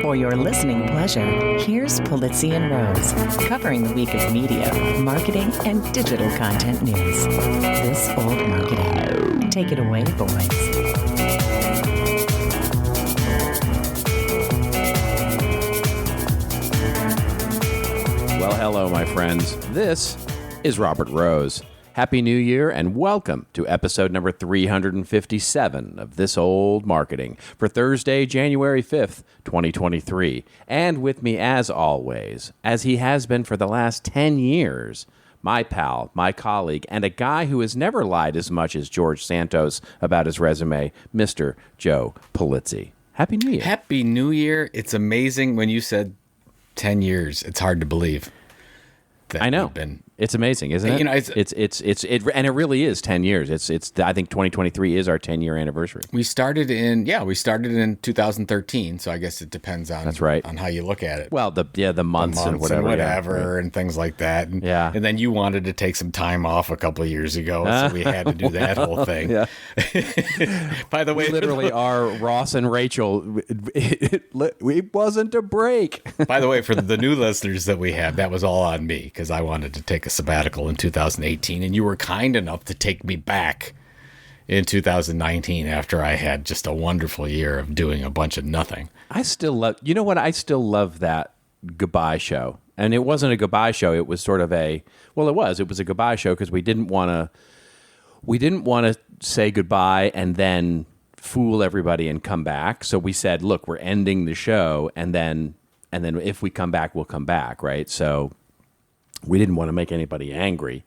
For your listening pleasure, here's Polizzi and Rose, covering the week of media, marketing, and digital content news. This Old Marketing. Take it away, boys. Well, hello, my friends. This is Robert Rose. Happy New Year and welcome to episode number 357 of This Old Marketing for Thursday, January 5th, 2023. And with me, as always, as he has been for the last 10 years, my pal, my colleague, and a guy who has never lied as much as George Santos about his resume, Mr. Joe Polizzi. Happy New Year. Happy New Year. It's amazing when you said 10 years. It's hard to believe. I know. It's amazing, isn't it? You know, and it really is 10 years. I think 2023 is our 10-year anniversary. We started in 2013, so I guess it depends on That's right. on how you look at it. Well, the months and whatever, and things like that. And, yeah. And then you wanted to take some time off a couple of years ago, so we had to do that whole thing. Yeah. By the way, we literally are Ross and Rachel. It wasn't a break. By the way, for the new listeners that we have, that was all on me because I wanted to take a sabbatical in 2018, and you were kind enough to take me back in 2019 after I had just a wonderful year of doing a bunch of nothing. I still love that goodbye show. And it wasn't a goodbye show. It was sort of it was a goodbye show because we didn't want to say goodbye and then fool everybody and come back. So we said, look, we're ending the show, and then if we come back, we'll come back, right? So we didn't want to make anybody angry.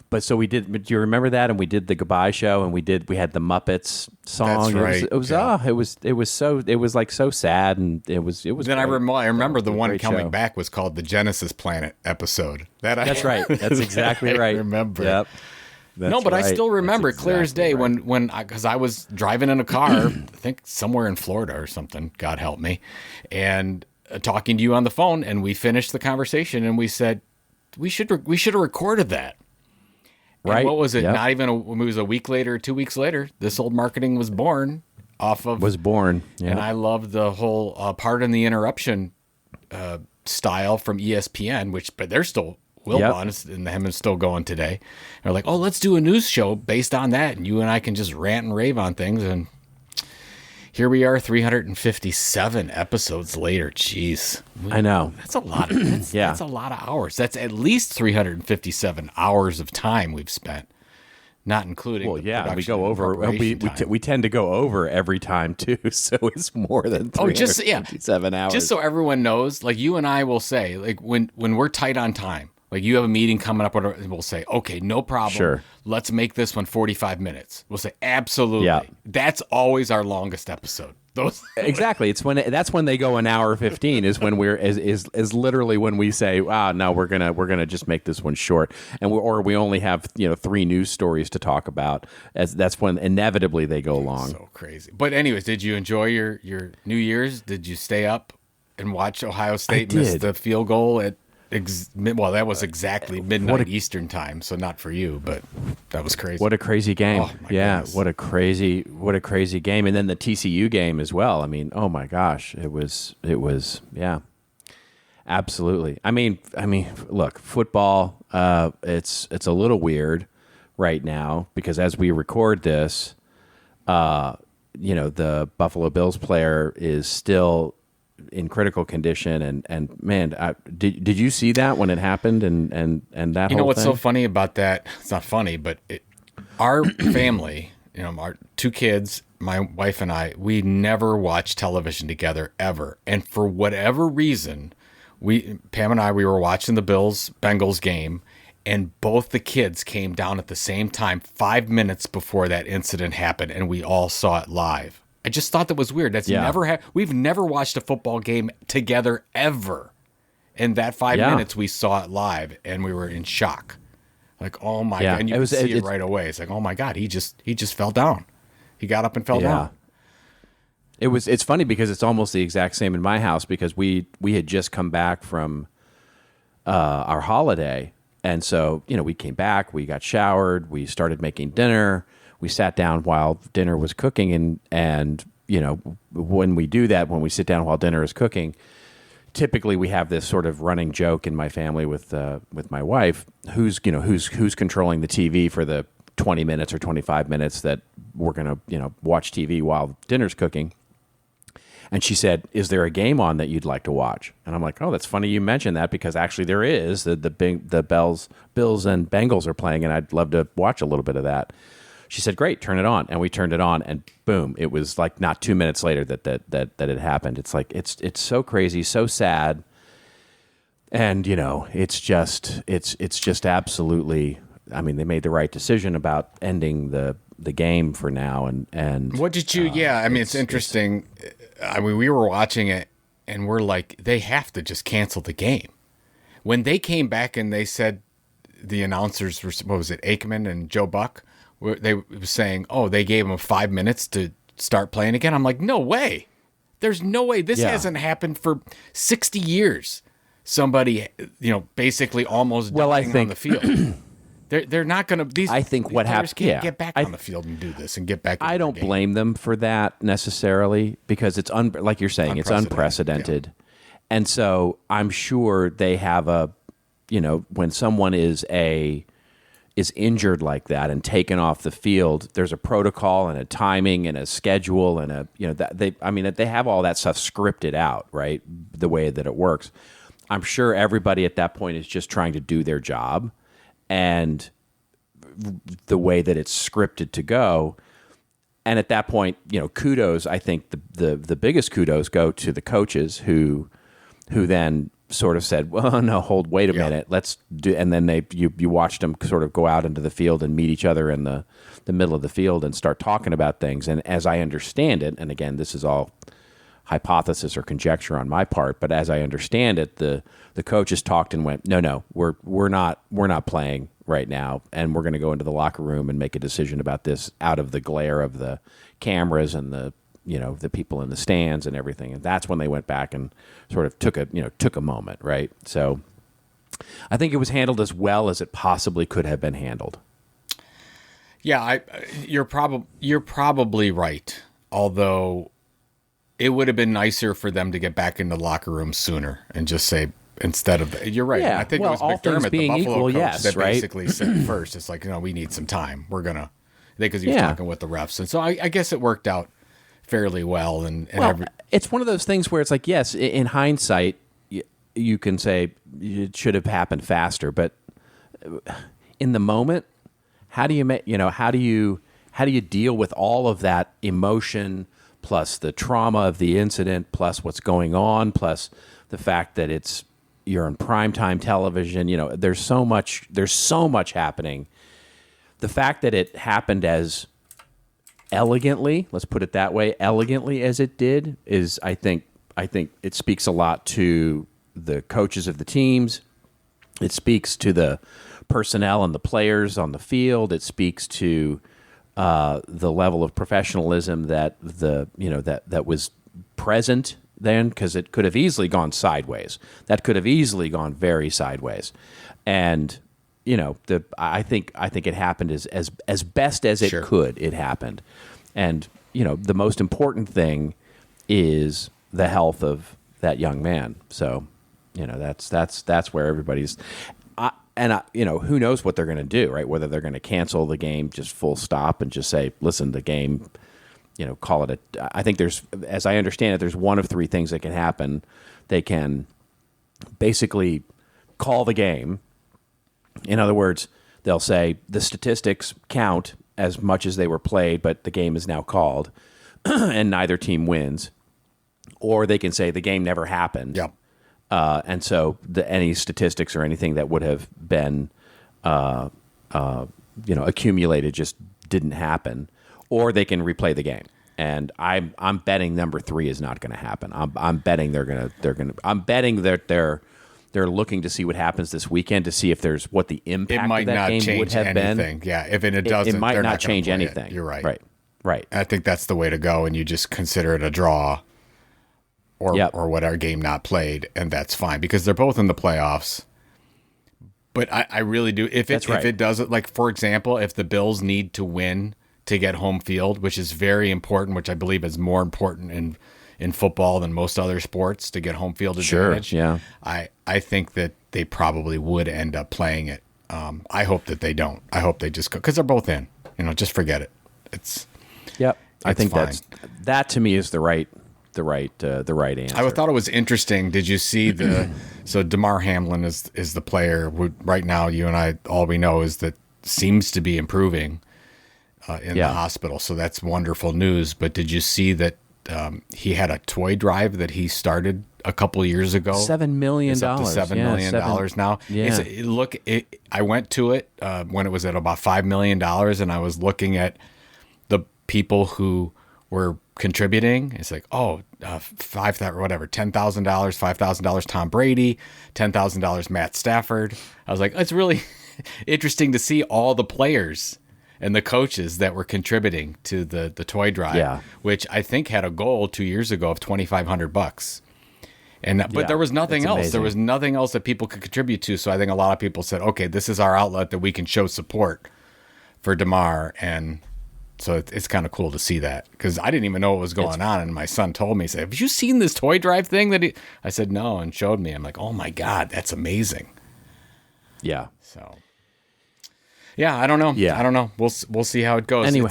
But so we did. Do you remember that? And we did the goodbye show, and we had the Muppets song. That's right. It was like so sad, and it was. Then I remember the one coming back was called the Genesis Planet episode. That's right. That's exactly right. I remember. Yep. But I still remember clear as day when because I was driving in a car, I think somewhere in Florida or something. God help me, and talking to you on the phone, and we finished the conversation, and we said we should have recorded that. Right. And what was it? Yep. Not even it was a week later, 2 weeks later, This Old Marketing was born. Yeah. And I loved the whole Pardon the Interruption style from ESPN, but they're still Wilbon and them is still going today. And they're like, oh, let's do a news show based on that, and you and I can just rant and rave on things. And here we are, 357 episodes later. Jeez, I know that's a lot. That's a lot of hours. That's at least 357 hours of time we've spent, not including. Well, we go over. We tend to go over every time too, so it's more than 357 hours. Just so everyone knows, like you and I will say, like when we're tight on time. Like you have a meeting coming up, and we'll say, okay, no problem. Sure. Let's make this one 45 minutes. We'll say, absolutely. Yeah. That's always our longest episode. Exactly. That's when they go an hour 15 is when is literally when we say, wow, no, we're gonna just make this one short, and we only have 3 news stories to talk about. That's when inevitably they go long. So crazy. But anyways, did you enjoy your New Year's? Did you stay up and watch Ohio State miss the field goal at? That was exactly midnight Eastern time, so not for you, but that was crazy. What a crazy game! Oh, my goodness. What a crazy game, and then the TCU game as well. I mean, oh my gosh, it was, absolutely. I mean, look, football. It's a little weird right now because as we record this, the Buffalo Bills player is still in critical condition, and man, did you see that when it happened and that whole what's thing? so funny about that? It's not funny, but our family, our 2 kids, my wife and I, we never watch television together ever, and for whatever reason, Pam and I were watching the Bills-Bengals game, and both the kids came down at the same time 5 minutes before that incident happened, and we all saw it live. I just thought that was weird. That's we've never watched a football game together ever. In that 5 minutes, we saw it live, and we were in shock. Like, oh my God! And you could see it right away. It's like, oh my God, he just fell down. He got up and fell down. It's funny because it's almost the exact same in my house because we had just come back from our holiday, and so we came back, we got showered, we started making dinner. We sat down while dinner was cooking, and when we do that, when we sit down while dinner is cooking, typically we have this sort of running joke in my family with my wife, who's controlling the TV for the 20 minutes or 25 minutes that we're going to, watch TV while dinner's cooking. And she said, "Is there a game on that you'd like to watch?" And I'm like, "Oh, that's funny you mentioned that, because actually there is. The Bills and Bengals are playing, and I'd love to watch a little bit of that." She said, "Great, turn it on." And we turned it on, and boom, it was like not 2 minutes later that it happened. It's like it's so crazy, so sad. And it's just absolutely, I mean, they made the right decision about ending the game for now. And what did you? I mean, it's interesting. I mean, we were watching it, and we're like, they have to just cancel the game. When they came back and they said, the announcers were, what was it, Aikman and Joe Buck, they were saying, "Oh, they gave them 5 minutes to start playing again." I'm like, no way. There's no way. This hasn't happened for 60 years. Somebody, basically almost dying on the field. They're not going to. I think what happened. Can't get back on the field and do this and get back. I don't blame them for that necessarily, because it's like you're saying, it's unprecedented, and so I'm sure they have when someone is injured like that and taken off the field, there's a protocol and a timing and a schedule and they have all that stuff scripted out, right? The way that it works. I'm sure everybody at that point is just trying to do their job. And the way that it's scripted to go, and at that point, kudos. I think the biggest kudos go to the coaches who then sort of said, "Well, no, wait a minute, let's do." And then you watched them sort of go out into the field and meet each other in the middle of the field and start talking about things. And as I understand it, and again, this is all hypothesis or conjecture on my part, but as I understand it, the coaches talked and went, no, we're not playing right now, and we're going to go into the locker room and make a decision about this out of the glare of the cameras and the people in the stands and everything. And that's when they went back and sort of took a moment, right? So I think it was handled as well as it possibly could have been handled. Yeah, you're probably right. Although it would have been nicer for them to get back in the locker room sooner and just say, instead of, you're right. Yeah, I think well, it was all things McDermott, the being Buffalo equal, coach, yes, that right? basically said first, it's like, we need some time. We're going to, because he was talking with the refs. And so I guess it worked out fairly well. It's one of those things where it's like, yes, in hindsight, you can say it should have happened faster, but in the moment, how do you deal with all of that emotion, plus the trauma of the incident, plus what's going on, plus the fact that you're on primetime television. There's so much happening. The fact that it happened as elegantly, let's put it that way, elegantly as it did, is I think it speaks a lot to the coaches of the teams. It speaks to the personnel and the players on the field. It speaks to the level of professionalism that that was present then, because it could have easily gone sideways. That could have easily gone very sideways, and I think it happened as best as it could. It happened, and the most important thing is the health of that young man. So that's where everybody's. Who knows what they're going to do, right? Whether they're going to cancel the game just full stop and just say, listen, the game, call it I think as I understand it, there's one of three things that can happen. They can basically call the game. In other words, they'll say the statistics count as much as they were played, but the game is now called and neither team wins. Or they can say the game never happened. Yep. And so any statistics or anything that would have been, accumulated just didn't happen, or they can replay the game. And I'm betting number three is not going to happen. I'm betting I'm betting that they're looking to see what happens this weekend to see if there's what the impact of that game would have been. Yeah, if it doesn't, it might they're not change anything. You're right. Right. I think that's the way to go, and you just consider it a draw. Or whatever, game not played, and that's fine because they're both in the playoffs. But I really do. If it doesn't, like, for example, if the Bills need to win to get home field, which is very important, which I believe is more important in football than most other sports, to get home field advantage. Sure, yeah. I think that they probably would end up playing it. I hope that they don't. I hope they just go, because they're both in. Just forget it. Yep. I think fine. that to me is the right answer. I thought it was interesting. Did you see so Damar Hamlin is the player who, right now, you and I, all we know is that seems to be improving in the hospital. So that's wonderful news. But did you see that he had a toy drive that he started a couple of years ago? $7 million. It's up to $7 million now. Yeah. I went to it when it was at about $5 million, and I was looking at the people who were contributing. It's like, $10,000, $5,000 Tom Brady, $10,000 Matt Stafford. I was like, it's really interesting to see all the players and the coaches that were contributing to the toy drive, which I think had a goal 2 years ago of $2,500. But there was nothing else. Amazing. There was nothing else that people could contribute to. So I think a lot of people said, okay, this is our outlet that we can show support for Damar. And so it's kind of cool to see that, because I didn't even know what was going on. And my son told me, he said, have you seen this toy drive thing I said, no, and showed me. I'm like, oh my God, that's amazing. Yeah. So yeah, I don't know. Yeah. I don't know. We'll see how it goes. Anyway.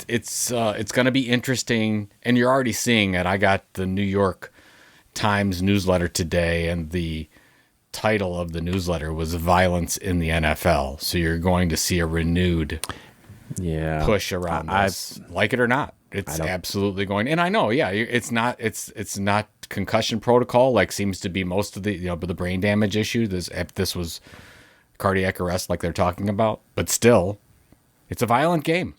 It's going to be interesting, and you're already seeing it. I got the New York Times newsletter today, and the title of the newsletter was "Violence in the NFL." So you're going to see a renewed push around this, like it or not. It's absolutely going. And I know, it's not concussion protocol like seems to be most of the the brain damage issue. This was cardiac arrest like they're talking about, but still, it's a violent game.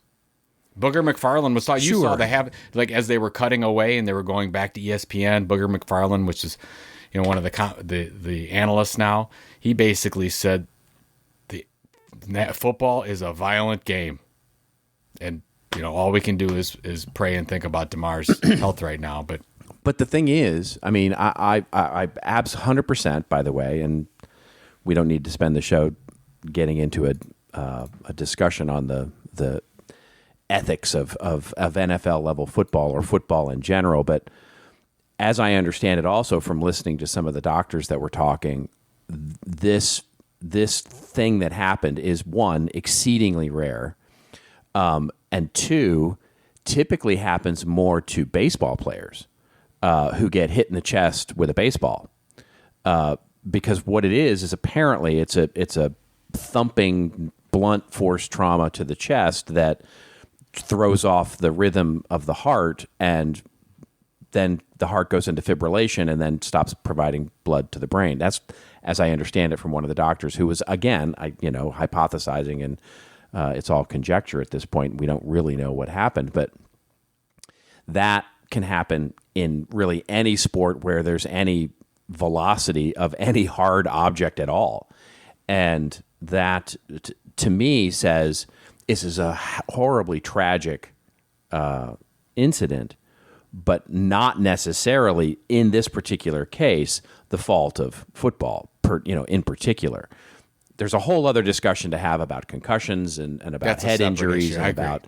Booger McFarland was talking. You saw as they were cutting away and they were going back to ESPN. Booger McFarland, which is one of the analysts now, he basically said football is a violent game, and all we can do is pray and think about Damar's health right now. But the thing is, I mean, I abs 100%. By the way, and we don't need to spend the show getting into a discussion on the ethics of NFL level football or football in general. But as I understand it, also from listening to some of the doctors that were talking, this thing that happened is, one, exceedingly rare, and two, typically happens more to baseball players who get hit in the chest with a baseball. Because what it is apparently it's a thumping, blunt force trauma to the chest that throws off the rhythm of the heart, and then the heart goes into fibrillation and then stops providing blood to the brain. That's, as I understand it, from one of the doctors who was, again, hypothesizing, and it's all conjecture at this point. We don't really know what happened, but that can happen in really any sport where there's any velocity of any hard object at all. And that, to me, says this is a horribly tragic incident, but not necessarily, in this particular case, the fault of football, in particular. There's a whole other discussion to have about concussions and about head injuries and about,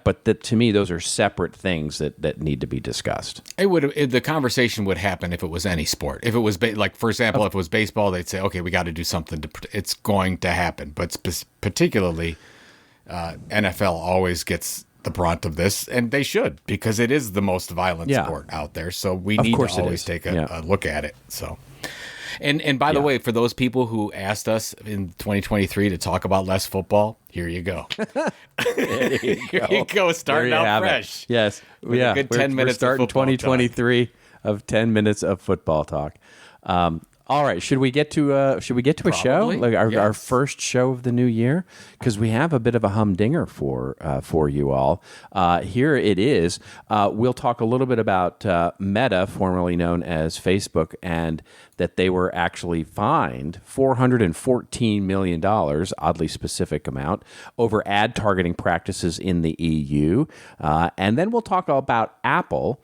but to me, those are separate things that need to be discussed. The conversation would happen if it was any sport. If it was for example, if it was baseball, they'd say, okay, we got to do something it's going to happen. But particularly NFL always gets the brunt of this, and they should, because it is the most violent sport out there. So we need to always take a look at it. So. And by the way, for those people who asked us in 2023 to talk about less football, here you go. Here you go. Starting out fresh. It. Yes. With a good 10 minutes we're starting of football 2023 of 10 minutes of football talk. All right, should we get to a show, like our first show of the new year? Because we have a bit of a humdinger for you all. Here it is. We'll talk a little bit about Meta, formerly known as Facebook, and that they were actually fined $414 million, oddly specific amount, over ad targeting practices in the EU. And then we'll talk about Apple,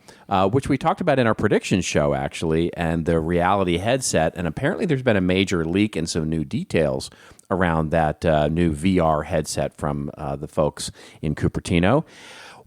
which we talked about in our predictions show, actually, and the reality headset. headset, and apparently there's been a major leak and some new details around that new VR headset from the folks in Cupertino.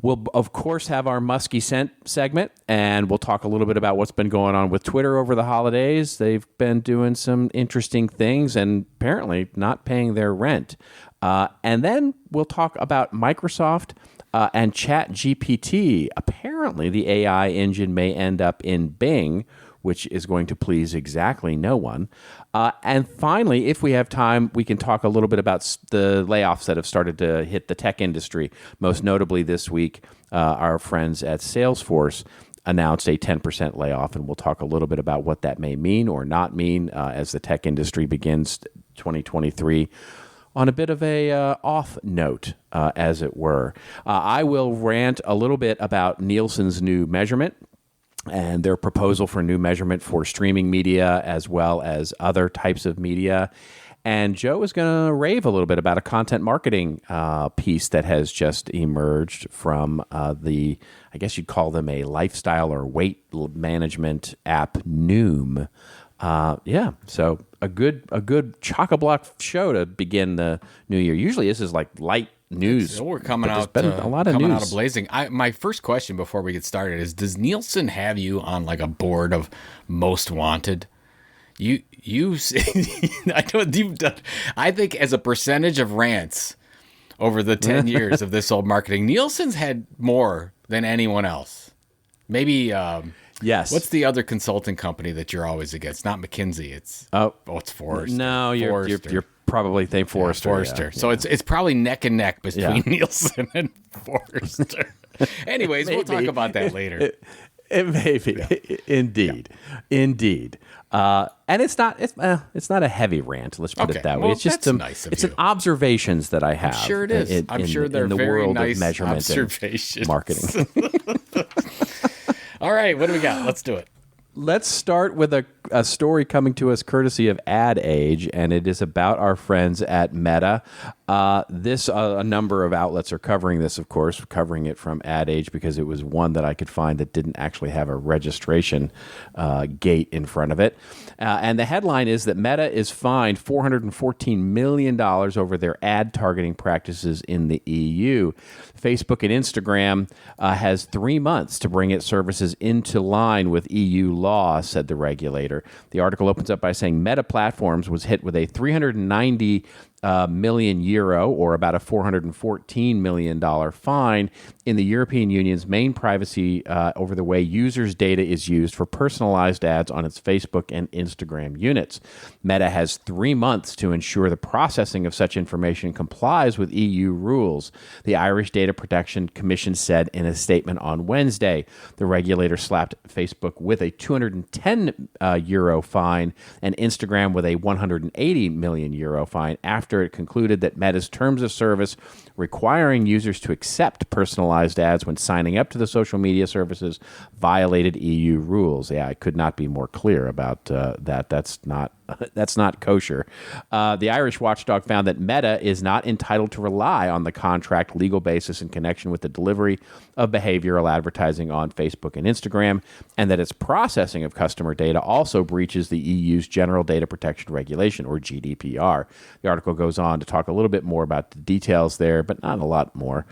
We'll, of course, have our Muskie Scent segment, and we'll talk a little bit about what's been going on with Twitter over the holidays. They've been doing some interesting things and apparently not paying their rent. And then we'll talk about Microsoft and ChatGPT. Apparently, the AI engine may end up in Bing, which is going to please exactly no one. And finally, if we have time, we can talk a little bit about the layoffs that have started to hit the tech industry. Most notably this week, our friends at Salesforce announced a 10% layoff, and we'll talk a little bit about what that may mean or not mean as the tech industry begins 2023 on a bit of a off note, as it were. I will rant a little bit about Nielsen's new measurement and their proposal for new measurement for streaming media as well as other types of media. And Joe is going to rave a little bit about a content marketing piece that has just emerged from I guess you'd call them a lifestyle or weight management app, Noom. So a good chock-a-block show to begin the new year. Usually this is like light news. So we're coming out a lot of coming news. out of blazing. My first question before we get started is: does Nielsen have you on like a board of most wanted? You I know you've done. I think as a percentage of rants over the 10 years of this old marketing, Nielsen's had more than anyone else. Maybe. Yes. What's the other consulting company that you're always against? Not McKinsey. It's it's Forrester. No, you're probably thinking Forrester. Forrester. So it's probably neck and neck between Nielsen and Forrester. Anyways, we'll talk about that later. It may be. Indeed. And it's not a heavy rant. Let's put it that way. Well, It's just that's nice of it's you. an observations that I have. I'm sure it is. I'm sure they're in the very world nice of measurement observations. and marketing. All right, what do we got? Let's do it. Let's start with a story coming to us courtesy of Ad Age, and it is about our friends at Meta. A number of outlets are covering this, of course, covering it from Ad Age because it was one that I could find that didn't actually have a registration gate in front of it. And the headline is that Meta is fined $414 million over their ad targeting practices in the EU. Facebook and Instagram has 3 months to bring its services into line with EU law, said the regulator. The article opens up by saying Meta Platforms was hit with a 390 million euro, or about a $414 million fine in the European Union's main privacy over the way users' data is used for personalized ads on its Facebook and Instagram units. Meta has 3 months to ensure the processing of such information complies with EU rules, the Irish Data Protection Commission said in a statement on Wednesday. The regulator slapped Facebook with a 210 euro fine and Instagram with a 180 million euro fine after it concluded that Meta's terms of service requiring users to accept personalized ads when signing up to the social media services violated EU rules. Yeah, I could not be more clear about that. That's not kosher. The Irish watchdog found that Meta is not entitled to rely on the contract legal basis in connection with the delivery of behavioral advertising on Facebook and Instagram, and that its processing of customer data also breaches the EU's General Data Protection Regulation, or GDPR. The article goes on to talk a little bit more about the details there, but not a lot more.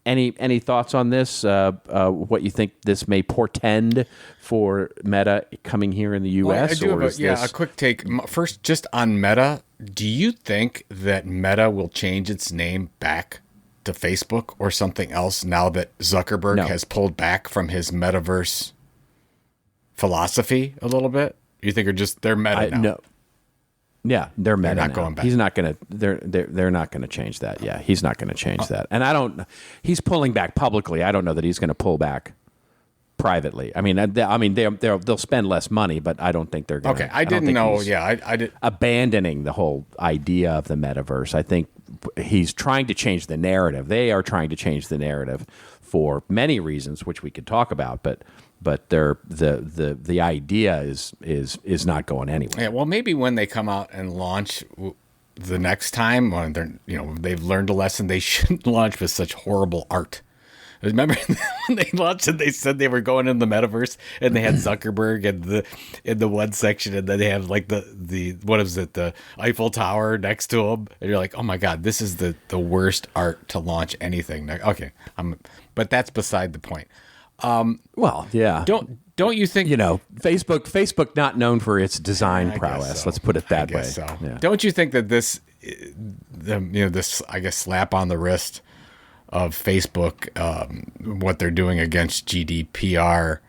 Any thoughts on this? What you think this may portend for Meta coming here in the U.S.? I do have a quick take. First, just on Meta, do you think that Meta will change its name back to Facebook or something else now that Zuckerberg has pulled back from his metaverse philosophy a little bit? You think they're Meta now? No. Yeah, they're Meta. They're not going back. He's not going to. They're not going to change that. Yeah, he's not going to change that. And he's pulling back publicly. I don't know that he's going to pull back privately. I mean, they'll spend less money, but I don't think they're going to. Okay, I didn't know. Yeah, I did. Abandoning the whole idea of the metaverse. I think he's trying to change the narrative. They are trying to change the narrative for many reasons, which we could talk about, but the idea is not going anywhere. Yeah, well, maybe when they come out and launch the next time, when they've learned a lesson, they shouldn't launch with such horrible art. Remember when they launched it, they said they were going in the metaverse, and they had Zuckerberg in the one section, and then they have like the what is it, the Eiffel Tower next to them, and you're like, oh my god, this is the worst art to launch anything. Okay, but that's beside the point. Well, yeah. Don't you think, Facebook not known for its design prowess. so. Let's put it that way. So. Yeah. Don't you think that this I guess slap on the wrist of Facebook, what they're doing against GDPR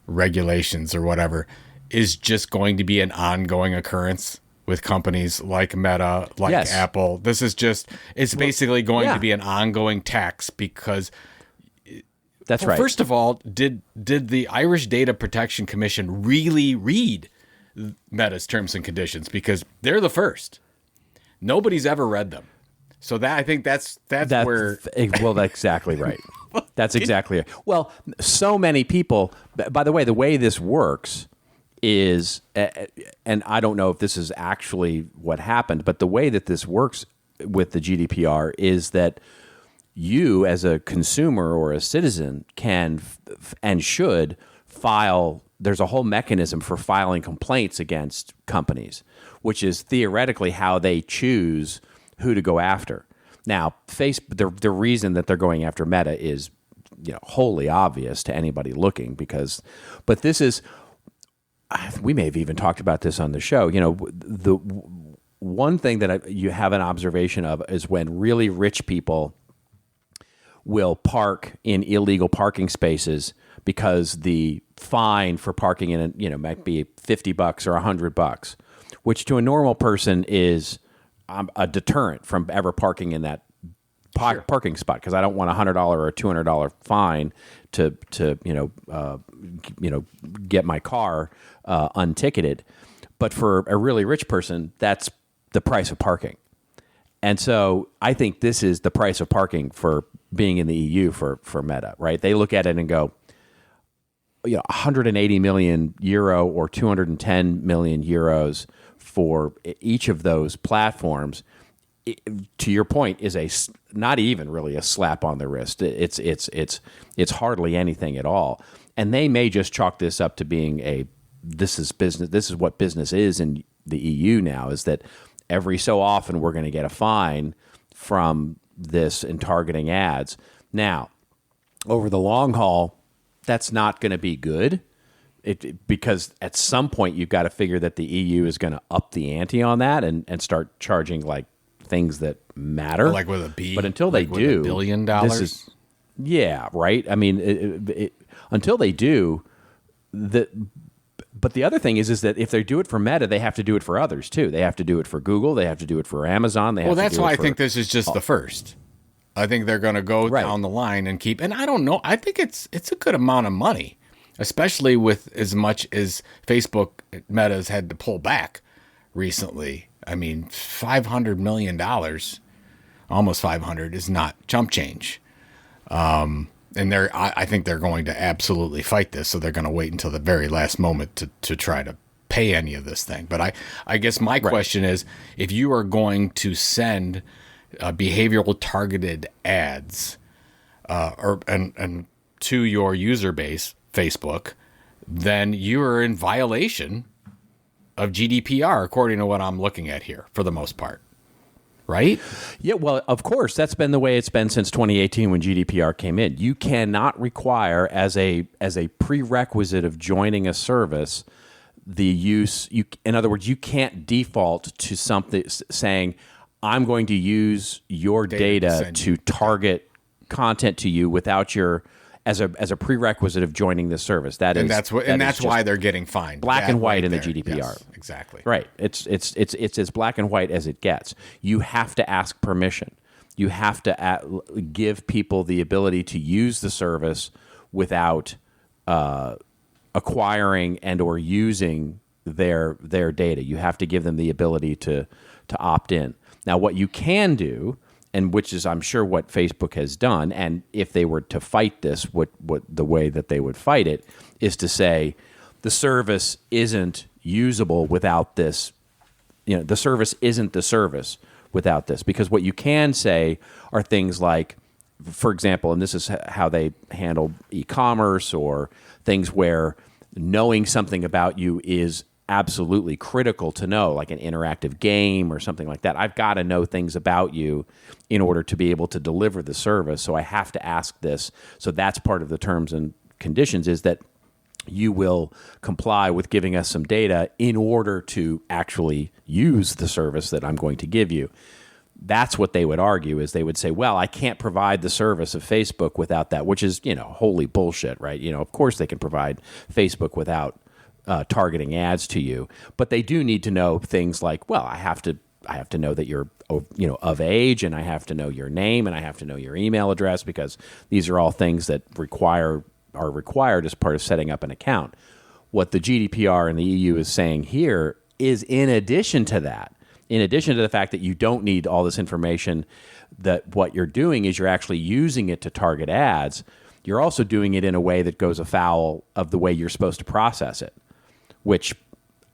regulations or whatever, is just going to be an ongoing occurrence with companies like Meta, like Yes. Apple? It's basically going to be an ongoing tax because. That's Well, right. First of all, did the Irish Data Protection Commission really read Meta's terms and conditions? Because they're the first. Nobody's ever read them. So I think that's where. Well, that's exactly right. That's exactly it. Well, so many people. By the way, the way this works is, and I don't know if this is actually what happened, but the way that this works with the GDPR is that you, as a consumer or a citizen, can and should file. There's a whole mechanism for filing complaints against companies, which is theoretically how they choose who to go after. Now, the reason that they're going after Meta is, wholly obvious to anybody looking, but this is, we may have even talked about this on the show. The one thing that you have an observation of is when really rich people will park in illegal parking spaces because the fine for parking in might be $50 or $100, which to a normal person is a deterrent from ever parking in that parking spot, because I don't want $100 or $200 fine to get my car unticketed. But for a really rich person, that's the price of parking. And so I think this is the price of parking for being in the EU for Meta, right? They look at it and go, 180 million euro or 210 million euros for each of those platforms, to your point, is not even really a slap on the wrist. It's hardly anything at all. And they may just chalk this up to being this is business. This is what business is in the EU now, is that every so often we're going to get a fine from this in targeting ads. Now, over the long haul, that's not going to be good, because at some point you've got to figure that the EU is going to up the ante on that and start charging like things that matter, like with a B. But until they do, $1 billion. Yeah, right. I mean, until they do, but the other thing is that if they do it for Meta, they have to do it for others too. They have to do it for Google. They have to do it for Amazon. That's why I think this is just the first. I think they're going to go down the line and keep. And I don't know. I think it's a good amount of money, especially with as much as Facebook Meta's had to pull back recently. I mean, $500 million, almost 500, is not chump change. And I think they're going to absolutely fight this. So they're going to wait until the very last moment to try to pay any of this thing. But I guess my question is, if you are going to send behavioral targeted ads and to your user base, Facebook, then you are in violation of GDPR, according to what I'm looking at here, for the most part. Right? Yeah, well, of course, that's been the way it's been since 2018 when GDPR came in. You cannot require as a prerequisite of joining a service the use. In other words, you can't default to something saying, I'm going to use your data to target content to you without your as a prerequisite of joining this service. That's why they're getting fined. Black and white in the there. GDPR. Yes, exactly. Right. It's as black and white as it gets. You have to ask permission. You have to give people the ability to use the service without acquiring and or using their data. You have to give them the ability to opt in. Now, what you can do, and which is, I'm sure, what Facebook has done, and if they were to fight this, what the way that they would fight it is to say the service isn't usable without this. The service isn't the service without this, because what you can say are things like for example, and this is how they handle e-commerce or things where knowing something about you is absolutely critical to know, like an interactive game or something like that. I've got to know things about you in order to be able to deliver the service. So I have to ask this. So that's part of the terms and conditions, is that you will comply with giving us some data in order to actually use the service that I'm going to give you. That's what they would argue, is they would say, well, I can't provide the service of Facebook without that, which is, wholly bullshit, right? Of course they can provide Facebook without targeting ads to you, but they do need to know things like, well, I have to know that you're, of age, and I have to know your name, and I have to know your email address, because these are all things that are required as part of setting up an account. What the GDPR and the EU is saying here is, in addition to that, in addition to the fact that you don't need all this information, that what you're doing is you're actually using it to target ads, you're also doing it in a way that goes afoul of the way you're supposed to process it, which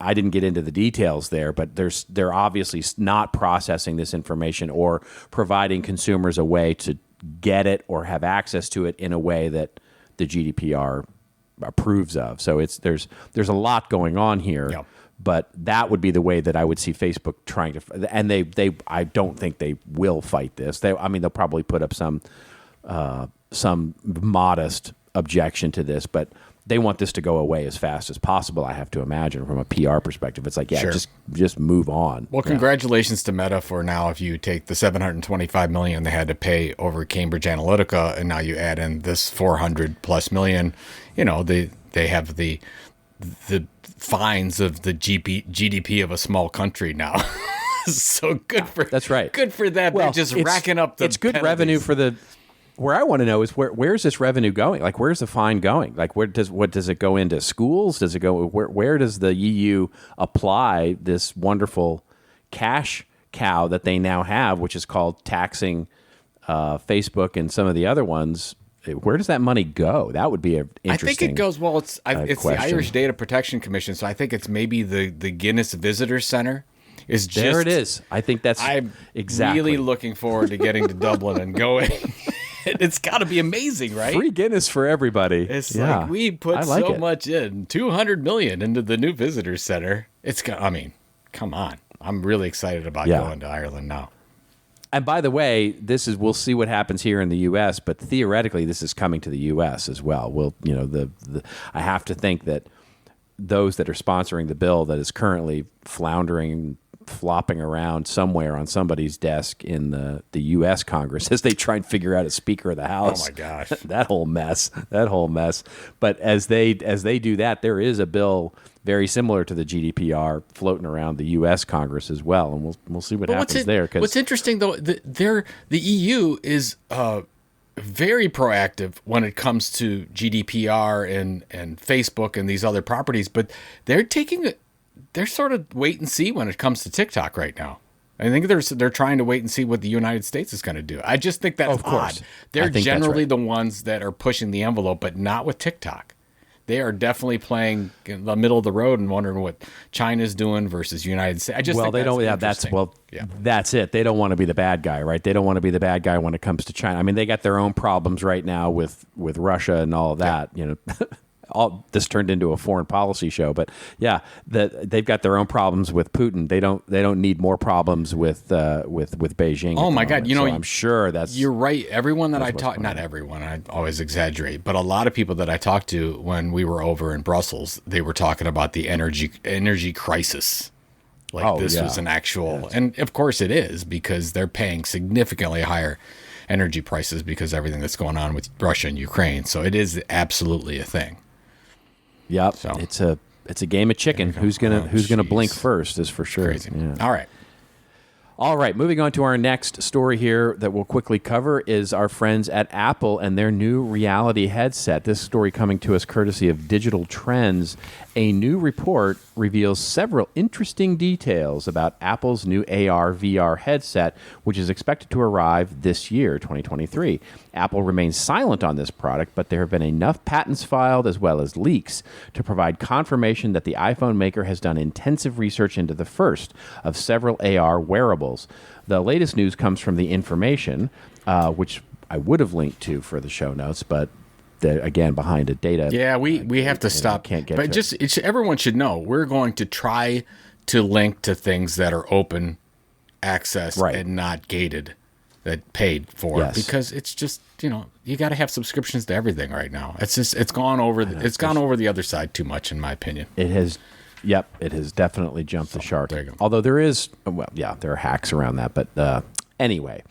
I didn't get into the details there, but they're obviously not processing this information or providing consumers a way to get it or have access to it in a way that the GDPR approves of. So there's a lot going on here. Yep. But that would be the way that I would see Facebook trying to, and I don't think they will fight this. They'll probably put up some modest objection to this, but they want this to go away as fast as possible. I have to imagine, from a PR perspective, it's like, Sure. just move on. Well, congratulations to Meta for now. If you take the $725 million they had to pay over Cambridge Analytica, and now you add in this $400+ million, they have the fines of the GDP of a small country now. So good for That's right. Good for them. Well, They're just racking up the it's good penalties. revenue for the. Where I want to know is where's this revenue going? Like, where's the fine going? Like, what does it go into schools? Does it go where does the EU apply this wonderful cash cow that they now have, which is called taxing Facebook and some of the other ones? Where does that money go? That would be an interesting. I think it goes well. It's the question. Irish Data Protection Commission, so I think it's maybe the Guinness Visitor Center. There it is. I think that's I'm exactly. really looking forward to getting to Dublin and going. It's got to be amazing, right? Free Guinness for everybody. It's yeah. like we put so much in, $200 million into the new visitor center. Come on. I'm really excited about going to Ireland now. And by the way, we'll see what happens here in the U.S., but theoretically, this is coming to the U.S. as well. I have to think that those that are sponsoring the bill that is currently flopping around somewhere on somebody's desk in the U.S. Congress as they try and figure out a Speaker of the House. Oh my gosh, that whole mess. But as they do that, there is a bill very similar to the GDPR floating around the U.S. Congress as well, and we'll see what happens there. What's interesting though, the EU is very proactive when it comes to GDPR and Facebook and these other properties, but they're sort of wait and see when it comes to TikTok right now. I think they're trying to wait and see what the United States is going to do. I just think that's odd. They're generally the ones that are pushing the envelope, but not with TikTok. They are definitely playing in the middle of the road and wondering what China's doing versus United States. That's it. They don't want to be the bad guy, right? They don't want to be the bad guy when it comes to China. I mean, they got their own problems right now with Russia and all of that. Yeah. All this turned into a foreign policy show, but yeah, they've got their own problems with Putin. They don't need more problems with Beijing. Oh my God! So I'm sure you're right. Everyone that I talk, not everyone, I always exaggerate, but a lot of people that I talked to when we were over in Brussels, they were talking about the energy crisis. Was an actual, and of course it is, because they're paying significantly higher energy prices because everything that's going on with Russia and Ukraine. So it is absolutely a thing. Yep, so, it's a game of chicken. Who's gonna blink first is for sure. Crazy. Yeah. All right. Moving on to our next story here that we'll quickly cover is our friends at Apple and their new reality headset. This story coming to us courtesy of Digital Trends. A new report reveals several interesting details about Apple's new AR/VR headset, which is expected to arrive this year, 2023. Apple remains silent on this product, but there have been enough patents filed as well as leaks to provide confirmation that the iPhone maker has done intensive research into the first of several AR wearables. The latest news comes from The Information, which I would have linked to for the show notes, but again, behind a data. Yeah, we have to stop. Can't get but to everyone should know we're going to try to link to things that are open access and not gated, that paid for, because it's just, you got to have subscriptions to everything right now. It's gone over the other side too much, in my opinion. It has. Yep, it has definitely jumped the shark. There you go. Although there are hacks around that. But anyway,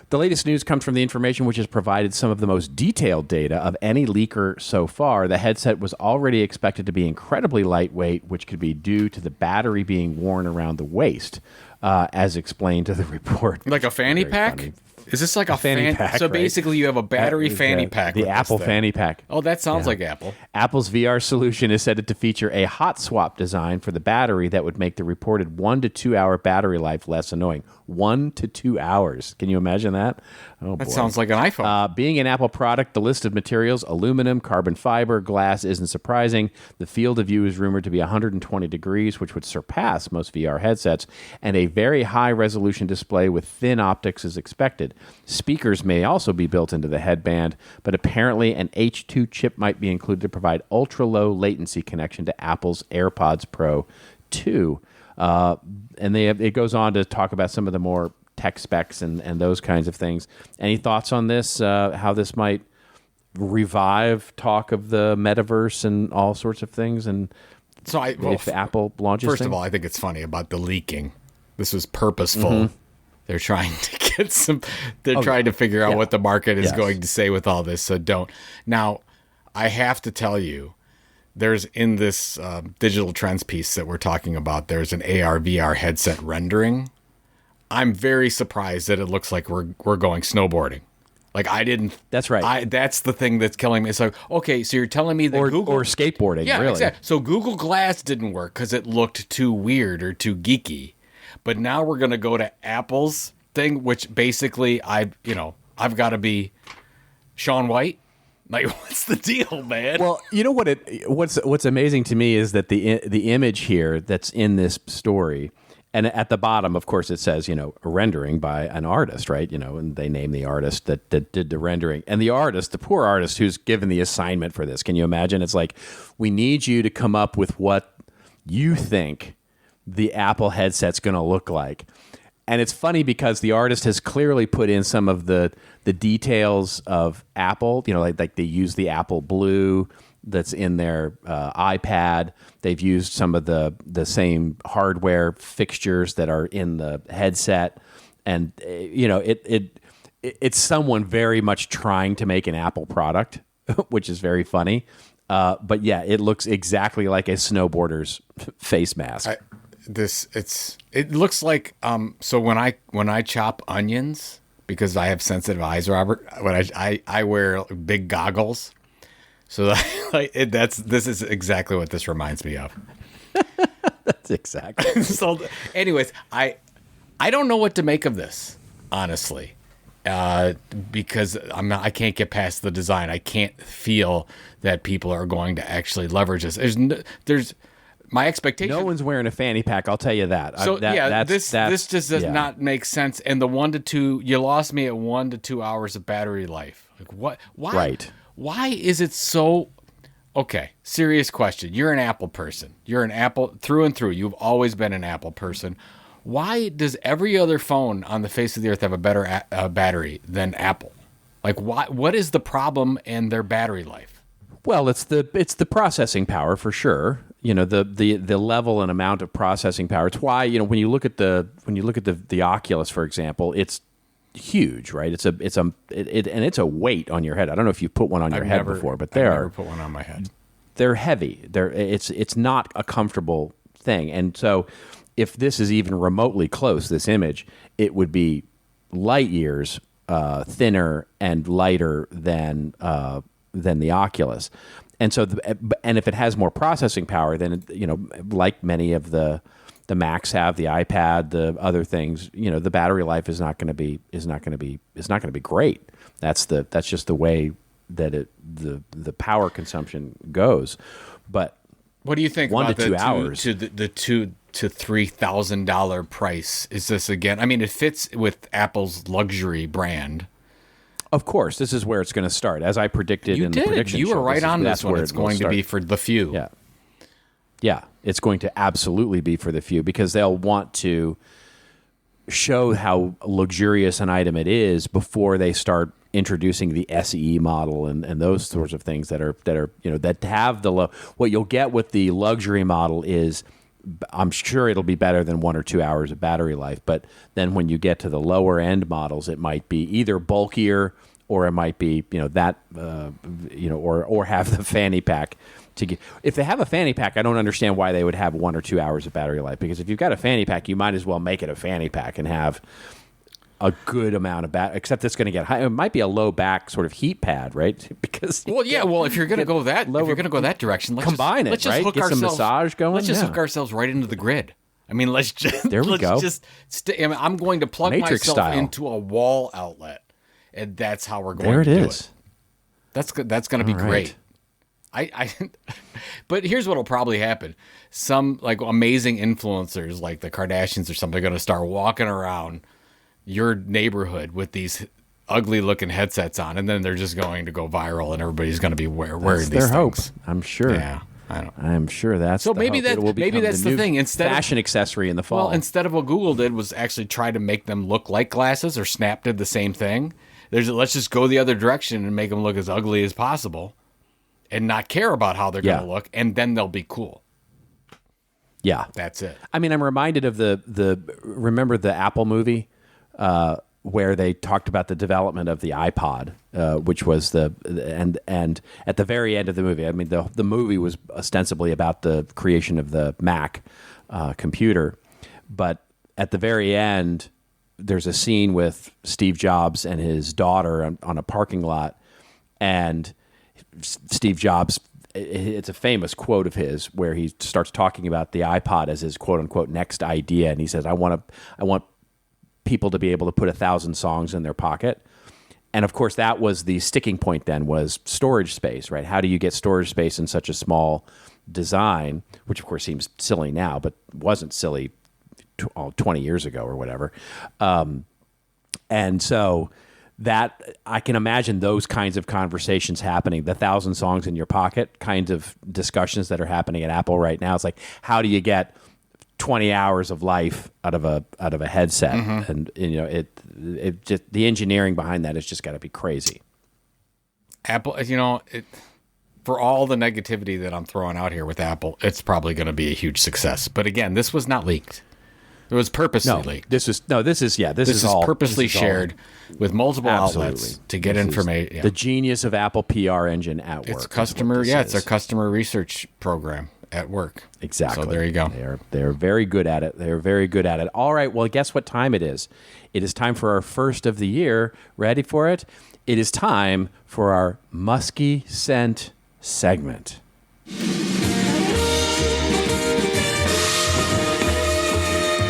the latest news comes from the information which has provided some of the most detailed data of any leaker so far. The headset was already expected to be incredibly lightweight, which could be due to the battery being worn around the waist, as explained to the report. Like a fanny pack? Funny. Is this like a fanny pack? So basically, you have a battery fanny pack. The Apple fanny pack. Oh, that sounds like Apple. Apple's VR solution is said to feature a hot swap design for the battery that would make the reported 1 to 2 hour battery life less annoying. 1 to 2 hours. Can you imagine that? Oh, that sounds like an iPhone. Being an Apple product, the list of materials, aluminum, carbon fiber, glass, isn't surprising. The field of view is rumored to be 120 degrees, which would surpass most VR headsets, and a very high-resolution display with thin optics is expected. Speakers may also be built into the headband, but apparently an H2 chip might be included to provide ultra-low latency connection to Apple's AirPods Pro 2. And it goes on to talk about some of the more tech specs and those kinds of things. Any thoughts on this? How this might revive talk of the metaverse and all sorts of things? And so if Apple launches first of all, I think it's funny about the leaking. This was purposeful. Mm-hmm. They're trying to get some. They're trying to figure out what the market is going to say with all this. So don't. Now, I have to tell you, there's in this digital trends piece that we're talking about, there's an AR VR headset rendering. I'm very surprised that it looks like we're going snowboarding. Like I didn't. That's right. That's the thing that's killing me. It's like, okay, so you're telling me that Google or skateboarding, yeah, really. Exactly. So Google Glass didn't work because it looked too weird or too geeky. But now we're gonna go to Apple's thing, which basically I've got to be Shaun White. Like, what's the deal, man? Well, you know what's amazing to me is that the image here that's in this story, and at the bottom, of course, it says, a rendering by an artist, right? And they name the artist that did the rendering. And the artist, the poor artist who's given the assignment for this, can you imagine? It's like, we need you to come up with what you think the Apple headset's going to look like. And it's funny because the artist has clearly put in some of the details of Apple, like they use the Apple Blue that's in their iPad. They've used some of the same hardware fixtures that are in the headset. And, it's someone very much trying to make an Apple product, which is very funny. But yeah, it looks exactly like a snowboarder's face mask. It looks like so when I chop onions, because I have sensitive eyes, Robert, when I wear big goggles, so this is exactly what this reminds me of. That's exactly. So anyways, I don't know what to make of this, honestly, because I can't get past the design. I can't feel that people are going to actually leverage this. There's my expectation. No one's wearing a fanny pack. I'll tell you that. So this just does not make sense. And the 1 to 2, you lost me at 1 to 2 hours of battery life. Like what? Why? Right. Why is it so? Okay, serious question. You're an Apple person. You're an Apple through and through. You've always been an Apple person. Why does every other phone on the face of the earth have a better battery than Apple? Like, why? What is the problem in their battery life? Well, it's the processing power for sure. The level and amount of processing power. It's why when you look at the Oculus, for example, it's huge, right? It's a weight on your head. I don't know if you've put one on your head before, but I've never put one on my head. They're heavy. It's not a comfortable thing, and so if this is even remotely close, this image, it would be light years thinner and lighter than the Oculus. And so, and if it has more processing power, then like many of the Macs have, the iPad, the other things, the battery life is not going to be great. That's just the way that the power consumption goes. But what do you think 1 about to 2 hours to the $2,000 to $3,000 price? Is this again? I mean, it fits with Apple's luxury brand. Of course, this is where it's going to start, as I predicted in the prediction You show. were right on that's this one. where It's it will going to start. be for the few. Yeah. Yeah, it's going to absolutely be for the few because they'll want to show how luxurious an item it is before they start introducing the SE model and those sorts of things that are that have the what you'll get with the luxury model is, I'm sure it'll be better than 1 or 2 hours of battery life, but then when you get to the lower end models, it might be either bulkier or it might be or have the fanny pack. If they have a fanny pack, I don't understand why they would have 1 or 2 hours of battery life, because if you've got a fanny pack, you might as well make it a fanny pack and have a good amount of battery, except it's going to get high. It might be a low back sort of heat pad, right? Because If you're going to go that direction, let's combine just, it, right? Hook Get some ourselves, massage going. Let's just hook ourselves right into the grid. I mean, let's just There we go. I'm going to plug Matrix myself style. into a wall outlet, and that's how we're going There it to do is. it. That's good. That's going to be All great. But here's what'll probably happen. Some like amazing influencers like the Kardashians or something are going to start walking around your neighborhood with these ugly looking headsets on, and then they're just going to go viral and everybody's going to be wearing That's these their hope. things. I'm sure. Yeah, I don't. I'm sure that's So the maybe hope. that- It will maybe become that's the new thing. Instead of- fashion accessory in the fall. Well, instead of what Google did was actually try to make them look like glasses, or Snap did the same thing. Let's just go the other direction and make them look as ugly as possible and not care about how they're going to look, and then they'll be cool. yeah, That's it. I mean, I'm reminded of remember the Apple movie where they talked about the development of the iPod, which was and at the very end of the movie, I mean, the movie was ostensibly about the creation of the Mac computer, but at the very end, there's a scene with Steve Jobs and his daughter on a parking lot, and Steve Jobs, it's a famous quote of his where he starts talking about the iPod as his quote unquote next idea. And he says, I want people to be able to put 1,000 songs in their pocket. And of course that was the sticking point then, was storage space, right? How do you get storage space in such a small design, which of course seems silly now, but wasn't silly 20 years ago or whatever. And so that I can imagine those kinds of conversations happening, the 1,000 songs in your pocket kinds of discussions that are happening at Apple right now. It's like, how do you get 20 hours of life out of a headset? Mm-hmm. And it just, the engineering behind that has just got to be crazy. Apple, for all the negativity that I'm throwing out here with Apple, it's probably going to be a huge success. But again, this was not leaked. It was purposely leaked. This is all purposely shared with multiple Absolutely. outlets to get information. The genius of Apple PR engine at work. It's customer, it's a customer research program at work. Exactly. So there you go. They're very good at it. They're very good at it. All right. Well, guess what time it is? It is time for our first of the year. Ready for it? It is time for our musky scent segment.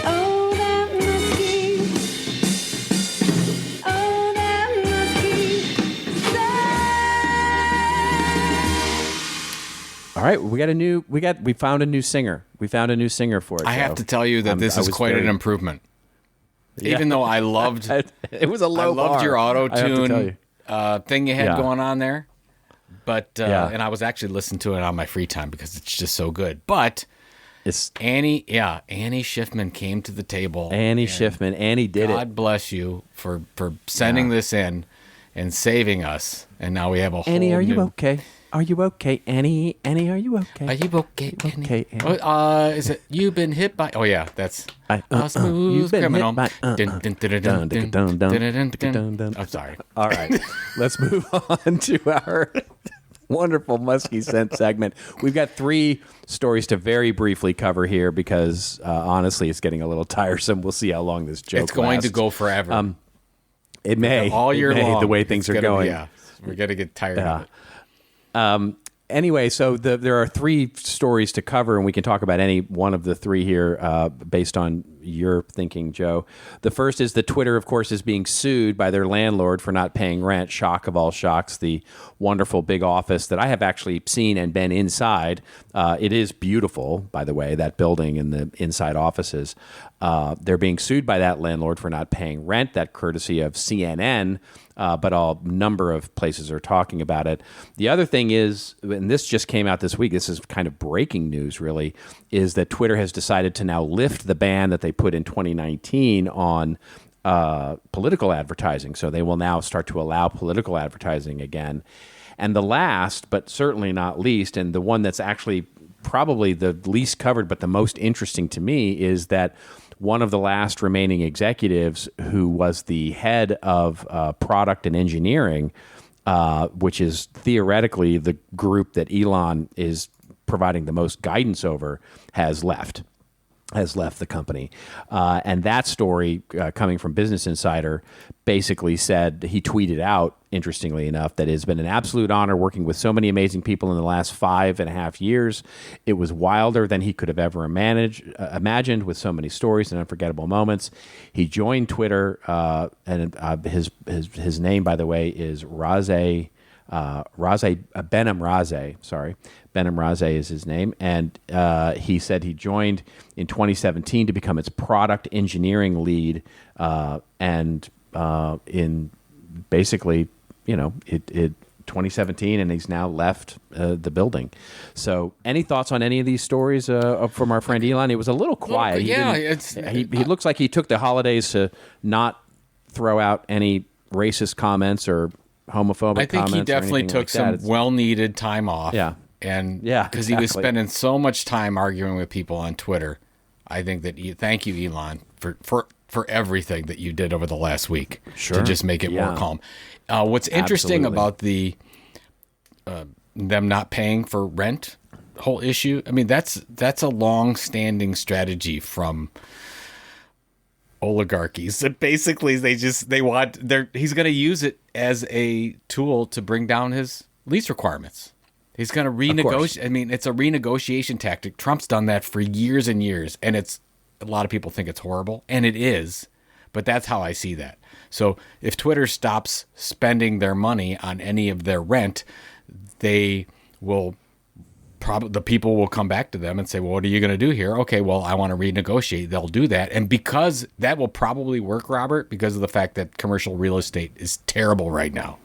Oh, that musky. Oh, that musky scent. All right. We found a new singer. We found a new singer for it. I have to tell you that this is quite an improvement. Even though I loved, it was a low I loved bar, your auto I have to tell tune you. thing you had Yeah. going on there. But Yeah. and I was actually listening to it on my free time because it's just so good. But It's Annie Schiffman came to the table. Annie Schiffman. Annie did God bless you for sending this in and saving us. And now we have a whole Annie, are you new- okay? Are you okay, Annie? Annie, are you okay? Are you okay, Annie? Okay, Annie. Is it you've been hit by? Oh yeah, that's a You've smooth been criminal. hit by- I'm sorry. All right, let's move on to our wonderful musky scent segment. We've got 3 stories to very briefly cover here because honestly, it's getting a little tiresome. We'll see how long this joke It's going to lasts. go forever. It may all year it may, long. the way things It's are gonna be- going. Yeah, we're gonna get tired of it. Anyway, so there are 3 stories to cover, and we can talk about any one of the 3 here based on you're thinking, Joe. The first is that Twitter, of course, is being sued by their landlord for not paying rent. Shock of all shocks, the wonderful big office that I have actually seen and been inside. It is beautiful, by the way, that building and the inside offices. They're being sued by that landlord for not paying rent, that courtesy of CNN, but a number of places are talking about it. The other thing is, and this just came out this week, this is kind of breaking news really, is that Twitter has decided to now lift the ban that they put in 2019 on political advertising. So they will now start to allow political advertising again. And the last, but certainly not least, and the one that's actually probably the least covered but the most interesting to me, is that one of the last remaining executives who was the head of product and engineering, which is theoretically the group that Elon is providing the most guidance over, has left the company. And that story, coming from Business Insider, basically said, he tweeted out, interestingly enough, that it has been an absolute honor working with so many amazing people in the last 5.5 years. It was wilder than he could have ever imagined, with so many stories and unforgettable moments. He joined Twitter, and his name, by the way, is Behnam Razeh. Sorry, Behnam Razeh is his name, and he said he joined in 2017 to become its product engineering lead, and in basically, it 2017, and he's now left the building. So, any thoughts on any of these stories from our friend Elon? It was a little quiet. He looks like he took the holidays to not throw out any racist comments or homophobic. I think he definitely took some well-needed time off. Yeah. And yeah, because he was spending so much time arguing with people on Twitter. I think that thank you, Elon, for everything that you did over the last week to just make it more calm. What's interesting about the them not paying for rent whole issue, I mean, that's a long-standing strategy from oligarchies. That basically he's going to use it as a tool to bring down his lease requirements. He's going to renegotiate. I mean, it's a renegotiation tactic. Trump's done that for years and years, and a lot of people think it's horrible, and it is, but that's how I see that. So if Twitter stops spending their money on any of their rent, the people will come back to them and say, well, what are you going to do here? Okay, well, I want to renegotiate. They'll do that. And because that will probably work, Robert, because of the fact that commercial real estate is terrible right now.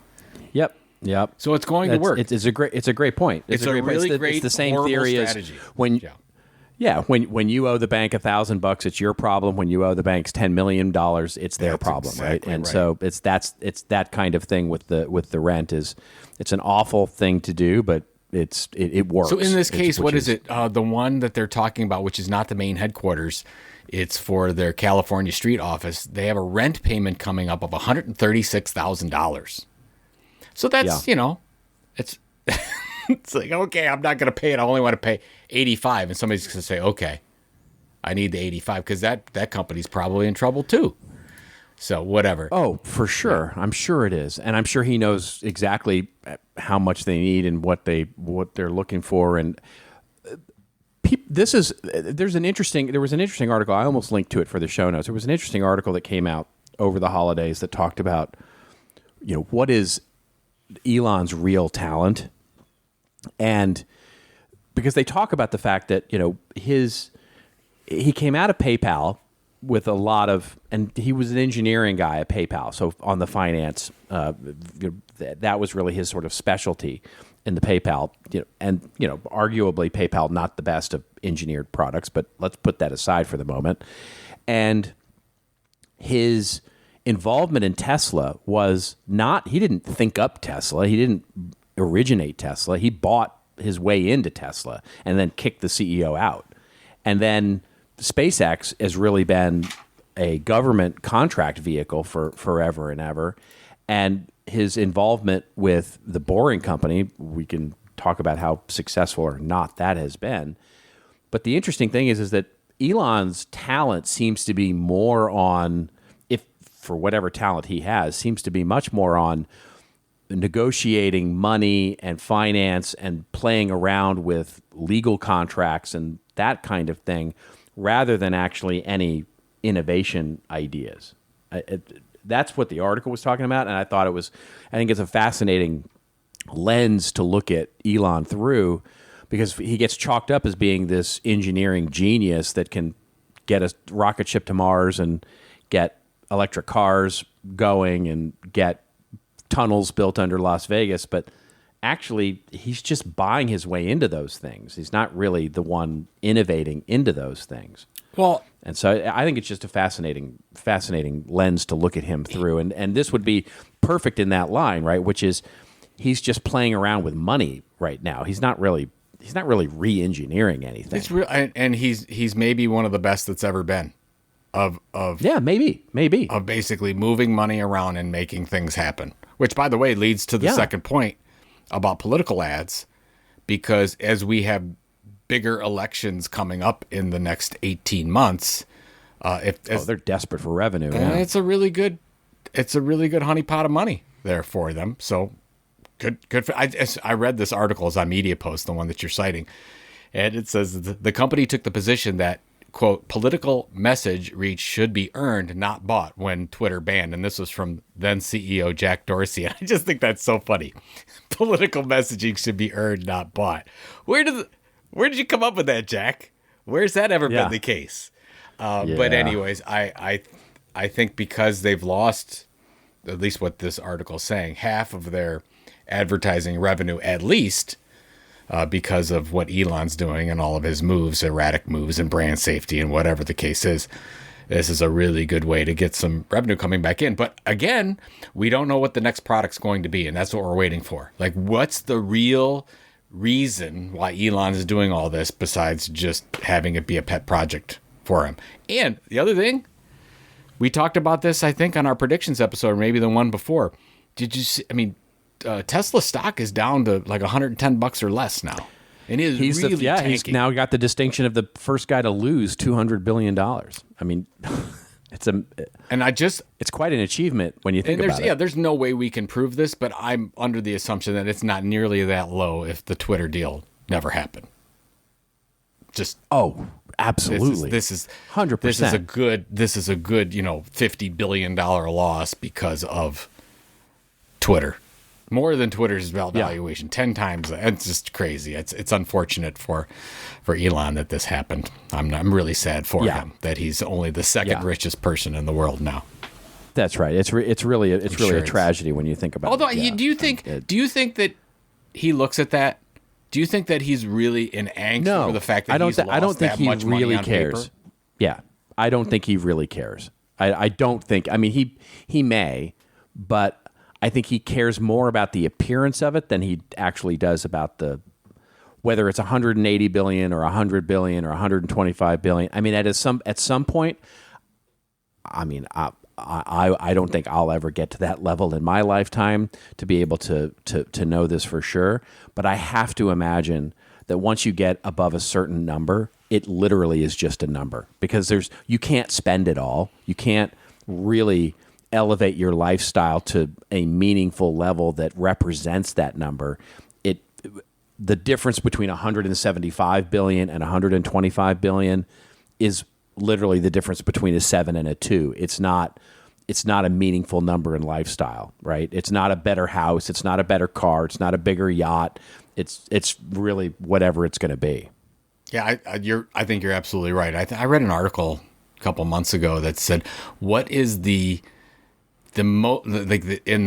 Yep. So it's going to work. It's a great point. It's a really great, it's the same theory strategy. As when you owe the bank $1,000, it's your problem. When you owe the banks $10 million, it's their problem, right? And so it's that kind of thing with the rent. It's an awful thing to do, but it works. So in this case, what is it? The one that they're talking about, which is not the main headquarters, it's for their California street office. They have a rent payment coming up of $136,000. So that's it's it's like, okay, I'm not going to pay it. I only want to pay $85,000, and somebody's going to say, okay, I need the $85,000 because that company's probably in trouble too. So whatever. Oh, for sure. I'm sure it is. And I'm sure he knows exactly how much they need and what they're looking for. And there was an interesting article. I almost linked to it for the show notes. There was an interesting article that came out over the holidays that talked about, what is Elon's real talent. And because they talk about the fact that, he came out of PayPal with a lot of, and he was an engineering guy at PayPal. So on the finance, that was really his sort of specialty in the PayPal, and arguably PayPal not the best of engineered products, but let's put that aside for the moment. And his involvement in Tesla was not, he didn't think up Tesla. He didn't originate Tesla. He bought his way into Tesla and then kicked the CEO out. And then SpaceX has really been a government contract vehicle for forever and ever. And his involvement with the Boring Company, we can talk about how successful or not that has been. But the interesting thing is that Elon's talent seems to be more on, if for whatever talent he has, seems to be much more on negotiating money and finance and playing around with legal contracts and that kind of thing, rather than actually any innovation ideas. That's what the article was talking about, and I think it's a fascinating lens to look at Elon through, because he gets chalked up as being this engineering genius that can get a rocket ship to Mars and get electric cars going and get tunnels built under Las Vegas, but actually he's just buying his way into those things. He's not really the one innovating into those things. Well, And so I think it's just a fascinating lens to look at him through. And this would be perfect in that line, right? Which is he's just playing around with money right now. He's not really re-engineering anything. it's real, and he's maybe one of the best that's ever been of Yeah, maybe. of basically moving money around and making things happen. Which, by the way, leads to the Yeah. second point about political ads, because as we have bigger elections coming up in the next 18 months, They're desperate for revenue. and Yeah. it's a really good honeypot of money there for them. So good. I read this article, it's on Media Post, the one that you're citing, and it says the company took the position that, quote, political message reach should be earned, not bought, when Twitter banned. And this was from then CEO Jack Dorsey. And I just think that's so funny. Political messaging should be earned, not bought. Where did you come up with that, Jack? Where's that ever Yeah. been the case? But Yeah. anyways, I think because they've lost, at least what this article's saying, half of their advertising revenue, at least, because of what Elon's doing and all of his moves, erratic moves and brand safety and whatever the case is, this is a really good way to get some revenue coming back in. But again, we don't know what the next product's going to be, and that's what we're waiting for. Like, what's the real reason why Elon is doing all this besides just having it be a pet project for him? And the other thing, we talked about this, I think, on our predictions episode, or maybe the one before. Did you see? I mean, Tesla stock is down to like $110 or less now, and it is He's really he's tanking. now got the distinction of the first guy to lose $200 billion. I mean, And it's quite an achievement when you think about it. there's no way we can prove this, but I'm under the assumption that it's not nearly that low if the Twitter deal never happened. Just Oh, absolutely. This is 100%. This is a good $50 billion loss because of Twitter. More than Twitter's valuation, 10 times. It's just crazy. It's unfortunate for Elon that this happened. I'm really sad for Yeah. him that he's only the second Yeah. richest person in the world now. That's right. It's really a sure it's- tragedy when you think about Although, it. Yeah. do you think that he looks at that? Do you think that he's really in angst No, over the fact that I don't. he's I don't lost think that he much money really on cares. paper? Yeah, I don't think he really cares. I don't think. I mean, he may, but I think he cares more about the appearance of it than he actually does about whether it's 180 billion or 100 billion or 125 billion. I mean, at some point, I mean, I don't think I'll ever get to that level in my lifetime to be able to know this for sure. But I have to imagine that once you get above a certain number, it literally is just a number, because you can't spend it all. You can't really elevate your lifestyle to a meaningful level that represents that number. The difference between 175 billion and 125 billion is literally the difference between a 7 and a 2. It's not a meaningful number in lifestyle, right? It's not a better house, it's not a better car, it's not a bigger yacht. It's really whatever it's going to be. Yeah, I think you're absolutely right. I read an article a couple months ago that said, what is the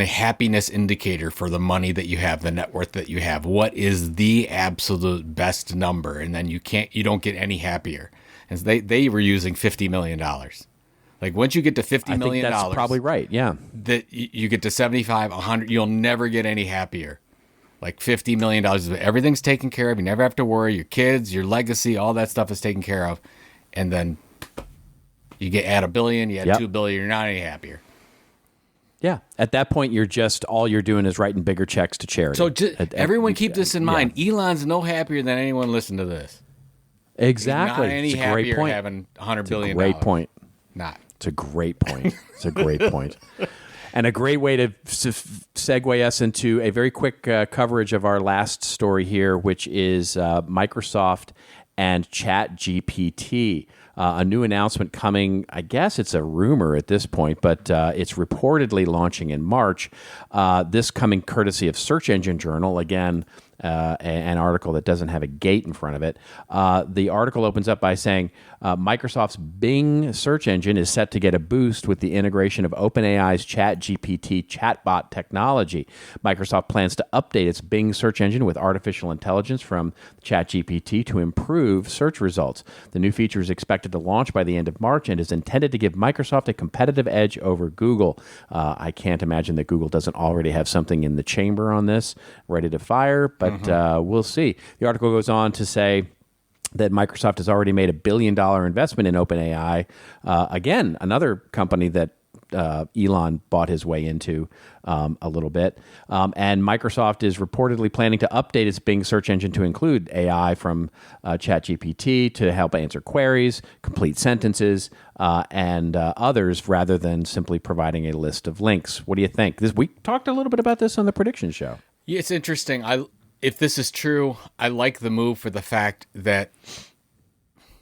happiness indicator for the money that you have, the net worth that you have? What is the absolute best number? And then you don't get any happier. And so they were using $50 million. Like, once you get to $50 million, that's probably right. Yeah. that you get to 75, 100, you'll never get any happier. Like $50 million, everything's taken care of. You never have to worry. Your kids, your legacy, all that stuff is taken care of. And then you add $1 billion, you add Yep. $2 billion, you're not any happier. Yeah. At that point, all you're doing is writing bigger checks to charity. So everyone keep this in mind. Elon's no happier than anyone listen to this. Exactly. He's not any It's a great happier point. having $100 billion. Great point. Not. It's a great point. It's a great point. And a great way to segue us into a very quick coverage of our last story here, which is Microsoft and ChatGPT. A new announcement coming, I guess it's a rumor at this point, but it's reportedly launching in March. This coming courtesy of Search Engine Journal, again, an article that doesn't have a gate in front of it. The article opens up by saying Microsoft's Bing search engine is set to get a boost with the integration of OpenAI's ChatGPT chatbot technology. Microsoft plans to update its Bing search engine with artificial intelligence from ChatGPT to improve search results. The new feature is expected to launch by the end of March and is intended to give Microsoft a competitive edge over Google. I can't imagine that Google doesn't already have something in the chamber on this, ready to fire, but we'll see. The article goes on to say that Microsoft has already made $1 billion investment in OpenAI. Again, another company that Elon bought his way into a little bit. And Microsoft is reportedly planning to update its Bing search engine to include AI from ChatGPT to help answer queries, complete sentences, and others rather than simply providing a list of links. What do you think? We talked a little bit about this on the prediction show. Yeah, it's interesting. If this is true, I like the move for the fact that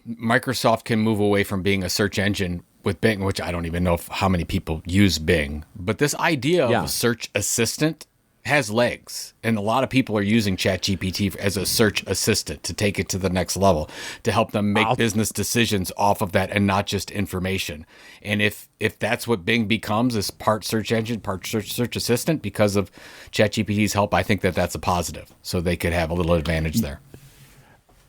Microsoft can move away from being a search engine with Bing, which I don't even know how many people use Bing. But this idea of a search assistant has legs. And a lot of people are using ChatGPT as a search assistant to take it to the next level, to help them make business decisions off of that and not just information. And if that's what Bing becomes, is part search engine, part search assistant, because of ChatGPT's help, I think that that's a positive. So they could have a little advantage there.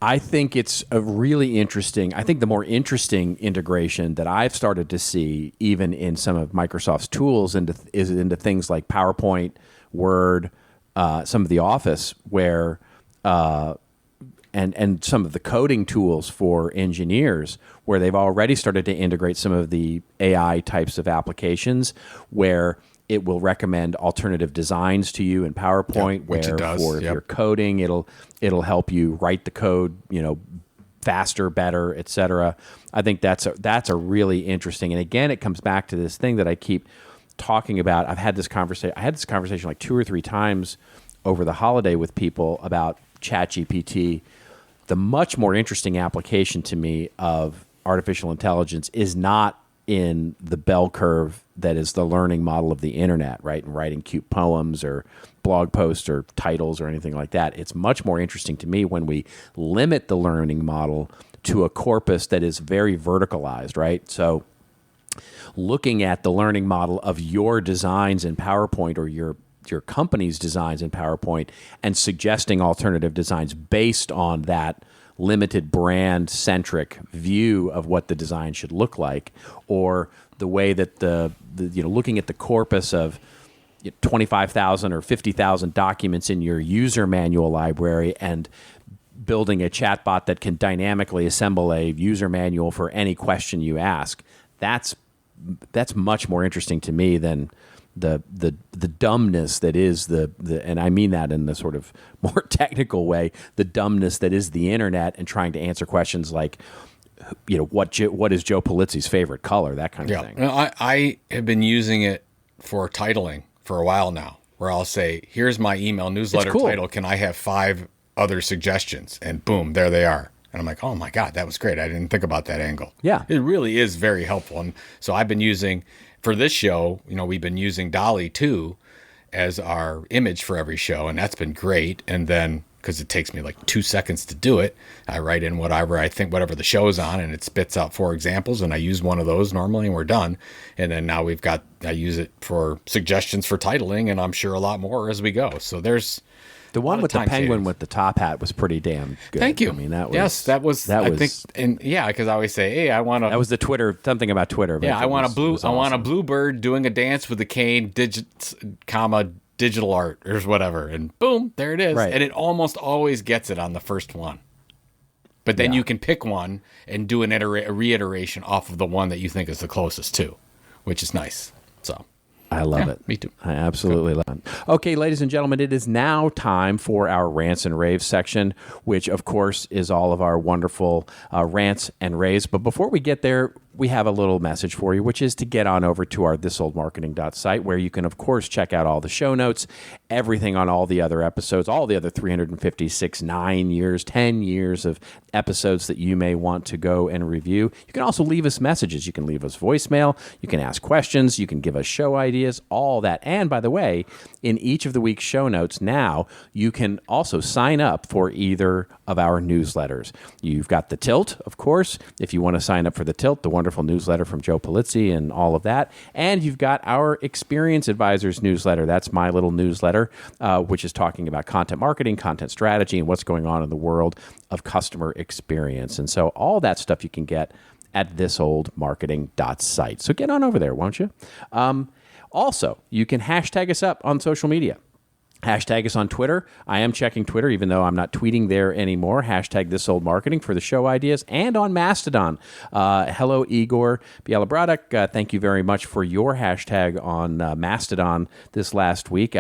I think it's a really interesting. I think the more interesting integration that I've started to see, even in some of Microsoft's tools, is into things like PowerPoint, Word, some of the Office, where and some of the coding tools for engineers, where they've already started to integrate some of the AI types of applications, where it will recommend alternative designs to you in PowerPoint, which it does. If you're coding, it'll help you write the code, faster, better, etc. I think that's a really interesting. And again, it comes back to this thing that I keep talking about. I had this conversation like 2 or 3 times over the holiday with people about ChatGPT. The much more interesting application to me of artificial intelligence is not in the bell curve that is the learning model of the internet, right? And writing cute poems or blog posts or titles or anything like that. It's much more interesting to me when we limit the learning model to a corpus that is very verticalized, right? So looking at the learning model of your designs in PowerPoint or your company's designs in PowerPoint and suggesting alternative designs based on that limited brand-centric view of what the design should look like, or the way that the looking at the corpus of 25,000 or 50,000 documents in your user manual library and building a chatbot that can dynamically assemble a user manual for any question you ask. That's much more interesting to me than the dumbness that is the and I mean that in the sort of more technical way, the dumbness that is the internet and trying to answer questions like, what is Joe Pulizzi's favorite color, that kind of thing. I have been using it for titling for a while now, where I'll say, here's my email newsletter title. Can I have 5 other suggestions? And boom, there they are. And I'm like, oh my God, that was great. I didn't think about that angle. Yeah. It really is very helpful. And so I've been using, for this show, we've been using DALL-E 2 as our image for every show. And that's been great. And then, because it takes me like 2 seconds to do it, I write in whatever I think, whatever the show is on, and it spits out 4 examples. And I use one of those normally, and we're done. And then now I use it for suggestions for titling, and I'm sure a lot more as we go. So there's the one with the penguin with the top hat was pretty damn good. Thank you. I mean, that was I think, and yeah, because I always say, hey, I want to. That was the Twitter, something about Twitter. Yeah, I want a bluebird doing a dance with a cane, digital art or whatever, and boom, there it is. Right. And it almost always gets it on the first one. But then you can pick one and do a reiteration off of the one that you think is the closest to, which is nice. So I love it. Me too. I absolutely love it. Okay, ladies and gentlemen, it is now time for our rants and raves section, which of course is all of our wonderful rants and raves. But before we get there, we have a little message for you, which is to get on over to our thisoldmarketing.site, where you can, of course, check out all the show notes, everything on all the other episodes, all the other 356, 9 years, 10 years of episodes that you may want to go and review. You can also leave us messages. You can leave us voicemail. You can ask questions. You can give us show ideas, all that. And by the way, in each of the week's show notes now, you can also sign up for either of our newsletters. You've got the Tilt, of course, if you want to sign up for the Tilt, the wonderful newsletter from Joe Polizzi and all of that. And you've got our Experience Advisors newsletter. That's my little newsletter, which is talking about content marketing, content strategy, and what's going on in the world of customer experience. And so all that stuff you can get at thisoldmarketing.site. So get on over there, won't you? Also, you can hashtag us up on social media. Hashtag us on Twitter. I am checking Twitter, even though I'm not tweeting there anymore. Hashtag thisoldmarketing for the show ideas. And on Mastodon. Hello, Igor Bielobradek. Thank you very much for your hashtag on Mastodon this last week.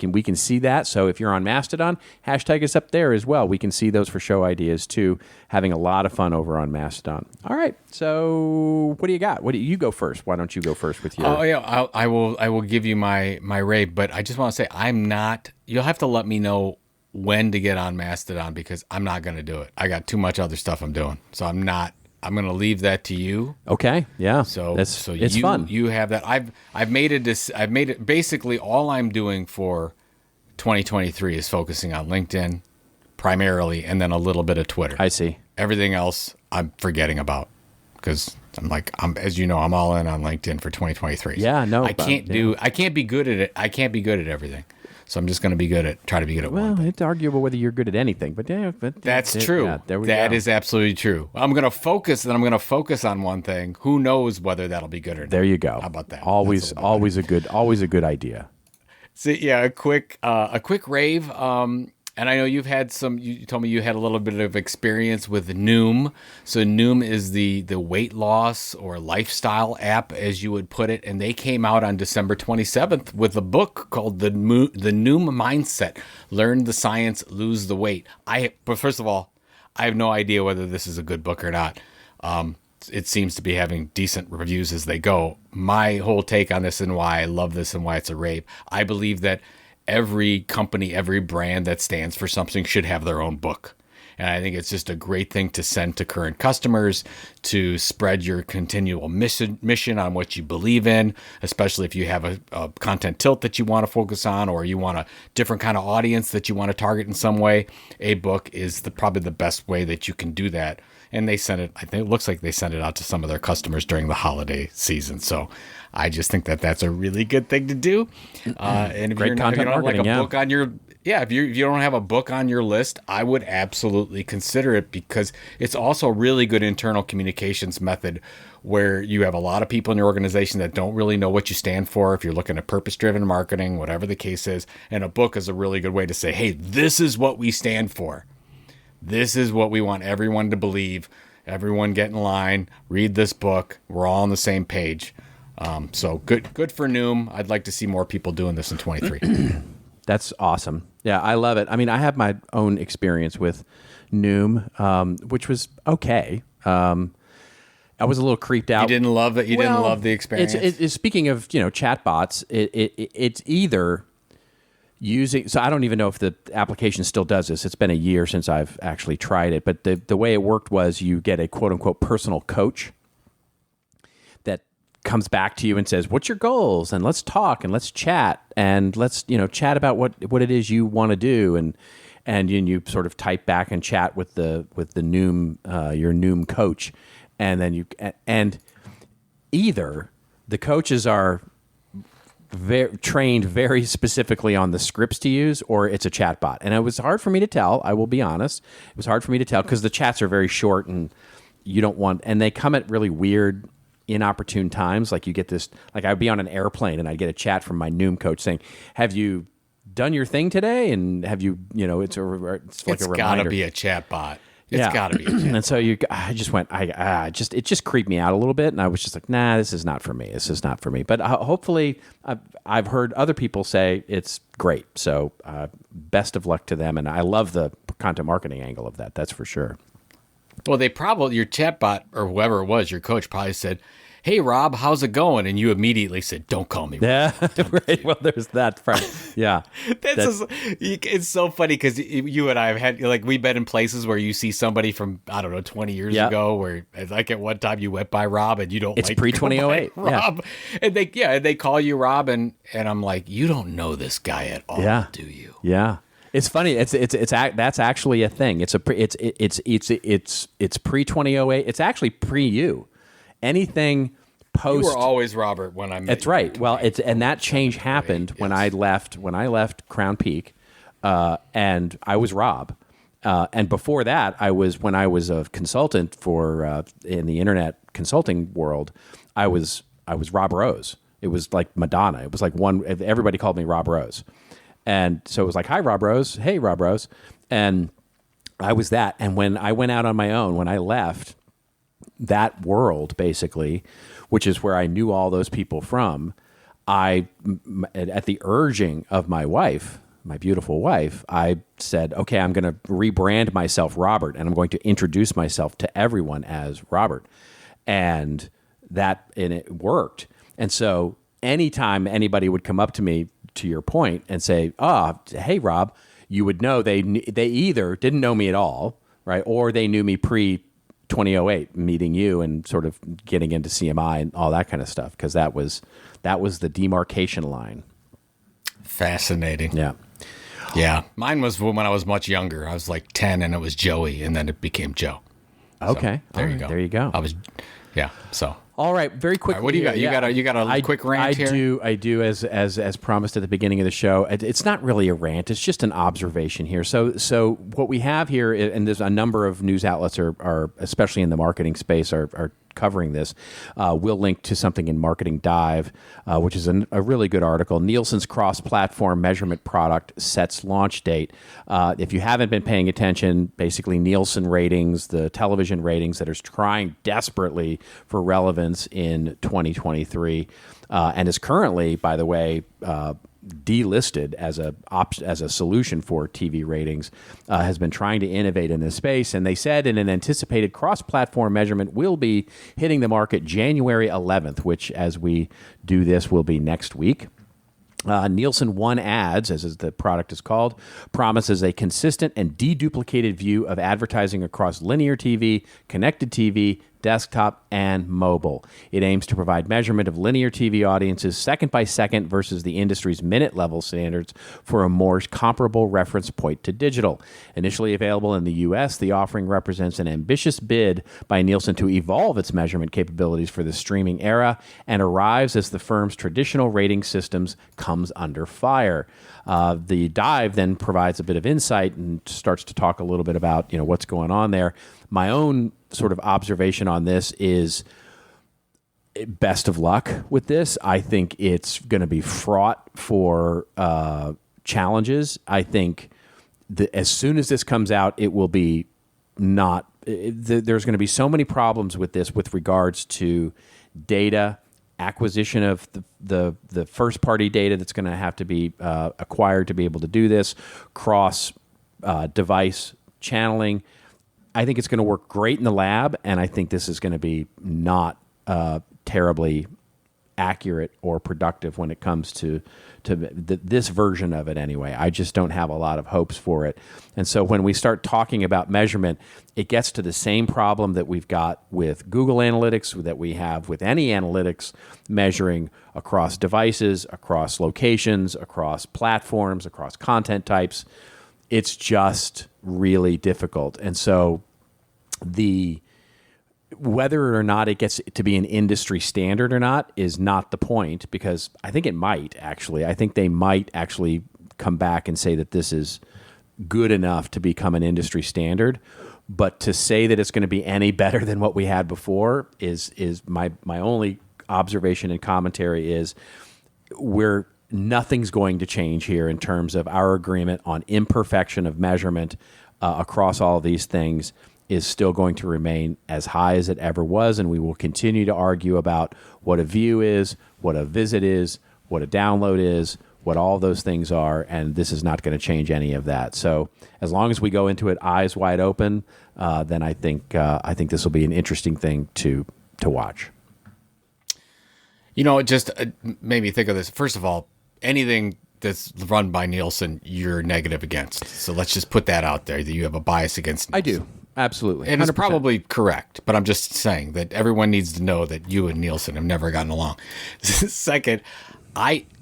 We can see that. So if you're on Mastodon, hashtag us up there as well. We can see those for show ideas too. Having a lot of fun over on Mastodon. All right. So what do you got? You go first? Why don't you go first with your? Oh yeah, I will give you my rave, but I just want to say I'm not. You'll have to let me know when to get on Mastodon because I'm not going to do it. I got too much other stuff I'm doing, so I'm not. I'm going to leave that to you. Okay. Yeah. So it's you, fun. You have that. I've made it basically all I'm doing for 2023 is focusing on LinkedIn primarily, and then a little bit of Twitter. I see. Everything else I'm forgetting about because as you know, I'm all in on LinkedIn for 2023. Yeah. No. I can't be good at it. I can't be good at everything. So I'm just going to try to be good at one. Well, it's arguable whether you're good at anything, but yeah, that's true. Yeah, there we That go. is absolutely true. I'm going to focus on one thing. Who knows whether that'll be good or not? There you go. How about that? Always a good idea. So yeah, a quick rave. And I know you told me you had a little bit of experience with Noom. So Noom is the weight loss or lifestyle app, as you would put it. And they came out on December 27th with a book called The Noom Mindset, Learn the Science, Lose the Weight. But first of all, I have no idea whether this is a good book or not. It seems to be having decent reviews as they go. My whole take on this and why I love this and why it's a rave, I believe that every company, every brand that stands for something should have their own book. And I think it's just a great thing to send to current customers to spread your continual mission on what you believe in, especially if you have a content tilt that you want to focus on or you want a different kind of audience that you want to target in some way. A book is probably the best way that you can do that. And they sent it, I think it looks like they sent it out to some of their customers during the holiday season. So I just think that that's a really good thing to do. And if Great content marketing, book on your, if you don't have a book on your list, I would absolutely consider it because it's also a really good internal communications method where you have a lot of people in your organization that don't really know what you stand for. If you're looking at purpose-driven marketing, whatever the case is, and a book is a really good way to say, hey, this is what we stand for. This is what we want everyone to believe. Everyone get in line, read this book. We're all on the same page. So good for Noom. I'd like to see more people doing this in 23. That's awesome. Yeah, I love it. I mean, I have my own experience with Noom, which was okay. I was a little creeped out. You didn't love it. You didn't love the experience. Speaking of chatbots, it's either using. So I don't even know if the application still does this. It's been a year since I've actually tried it. But the way it worked was you get a quote unquote personal coach that comes back to you and says, "What's your goals? And let's talk and let's chat and let's chat about what it is you want to do." And you sort of type back and chat with the Noom your Noom coach, and then either the coaches are trained very specifically on the scripts to use, or it's a chatbot. And it was hard for me to tell. I will be honest. It was hard for me to tell because the chats are very short, and and they come at really weird, inopportune times. Like you get this, like I'd be on an airplane and I'd get a chat from my Noom coach saying, "Have you done your thing today? And have you, it's like a reminder." It's got to be a chatbot. It's got to be a chatbot. And so I just went, it just creeped me out a little bit. And I was just like, nah, this is not for me. This is not for me. But hopefully I've heard other people say it's great. So best of luck to them. And I love the content marketing angle of that. That's for sure. Well, they probably, your chatbot or whoever it was, your coach probably said, "Hey, Rob, how's it going?" And you immediately said, "Don't call me Rob." Yeah, right. Well, there's that part. Yeah, It's so funny because you and I have had, like, we've been in places where you see somebody from, I don't know, 20 years Yeah. ago where, like, at one time you went by Rob and you don't It's like to go pre-2008, by Rob. And they call you Rob and I'm like, you don't know this guy at all, Yeah. do you? yeah. It's funny. That's actually a thing. It's pre 2008. It's actually pre you. Anything You post. were always Robert when I met That's you. right. Well, that change happened when I left Crown Peak, and I was Rob. And before that, when I was a consultant for in the internet consulting world, I was Rob Rose. It was like Madonna. It was like everybody called me Rob Rose, and so it was like, "Hi, Rob Rose. Hey, Rob Rose," and I was that. And when I went out on my own, when I left that world, basically, which is where I knew all those people from, at the urging of my wife, my beautiful wife, I said, okay, I'm going to rebrand myself Robert, and I'm going to introduce myself to everyone as Robert. And it worked. And so anytime anybody would come up to me, to your point, and say, hey, Rob, you would know they either didn't know me at all, right, or they knew me pre-2008, meeting you and sort of getting into CMI and all that kind of stuff, because that was the demarcation line. Fascinating. Yeah. Yeah. Mine was when I was much younger. I was like 10 and it was Joey, and then it became Joe. Okay. So, there All you right, go. There you go. I was, yeah. So. All right, very quickly. All right, what do you got? You got a quick rant here? I do, as promised at the beginning of the show. It's not really a rant; it's just an observation here. So what we have here, and there's a number of news outlets are especially in the marketing space are covering this. We'll link to something in Marketing Dive, which is a really good article. Nielsen's cross-platform measurement product sets launch date. If you haven't been paying attention, basically Nielsen ratings, the television ratings that are trying desperately for relevance in 2023, and is currently, by the way, delisted as a solution for TV ratings, has been trying to innovate in this space. And they said in an anticipated cross-platform measurement will be hitting the market January 11th, which, as we do this, will be next week. Nielsen One Ads, as the product is called, promises a consistent and deduplicated view of advertising across linear TV, connected TV, desktop, and mobile. It aims to provide measurement of linear TV audiences second by second versus the industry's minute level standards for a more comparable reference point to digital. Initially available in the U.S., the offering represents an ambitious bid by Nielsen to evolve its measurement capabilities for the streaming era, and arrives as the firm's traditional rating systems comes under fire. The Dive then provides a bit of insight and starts to talk a little bit about what's going on there. My own sort of observation on this is best of luck with this. I think it's going to be fraught for challenges. I think as soon as this comes out, it will be not. There's going to be so many problems with this with regards to data acquisition of the first party data that's going to have to be acquired to be able to do this, cross device channeling. I think it's going to work great in the lab, and I think this is going to be not terribly accurate or productive when it comes to this version of it anyway. I just don't have a lot of hopes for it. And so when we start talking about measurement, it gets to the same problem that we've got with Google Analytics, that we have with any analytics measuring across devices, across locations, across platforms, across content types. It's just really difficult. And so whether or not it gets to be an industry standard or not is not the point, because I think it might actually. I think they might actually come back and say that this is good enough to become an industry standard. But to say that it's going to be any better than what we had before is my only observation and commentary is nothing's going to change here in terms of our agreement on imperfection of measurement across all of these things is still going to remain as high as it ever was, and we will continue to argue about what a view is, what a visit is, what a download is, what all those things are, and this is not going to change any of that. So as long as we go into it eyes wide open, then I think this will be an interesting thing to watch. You know, it just made me think of this. First of all, anything that's run by Nielsen, you're negative against. So let's just put that out there, that you have a bias against Nielsen. I do. Absolutely. And it's 100%. probably correct, but I'm just saying that everyone needs to know that you and Nielsen have never gotten along. Second,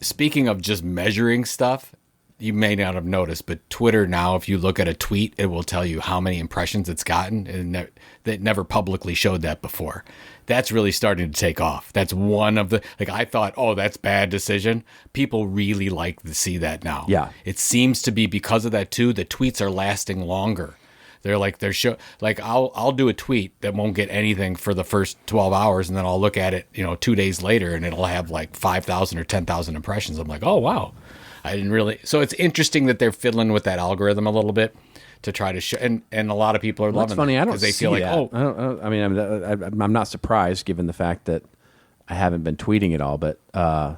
speaking of just measuring stuff, you may not have noticed, but Twitter now, if you look at a tweet, it will tell you how many impressions it's gotten, and that never publicly showed that before. That's really starting to take off. That's one of the, like, I thought, oh, that's bad decision. People really like to see that now. Yeah. It seems to be because of that too. The tweets are lasting longer. I'll do a tweet that won't get anything for the first 12 hours, and then I'll look at it, 2 days later, and it'll have like 5,000 or 10,000 impressions. I'm like, oh wow, I didn't really. So it's interesting that they're fiddling with that algorithm a little bit to try to show, and a lot of people are loving. That's funny. That I don't because they see feel like, that. I mean, I'm not surprised given the fact that I haven't been tweeting it all, but. yeah,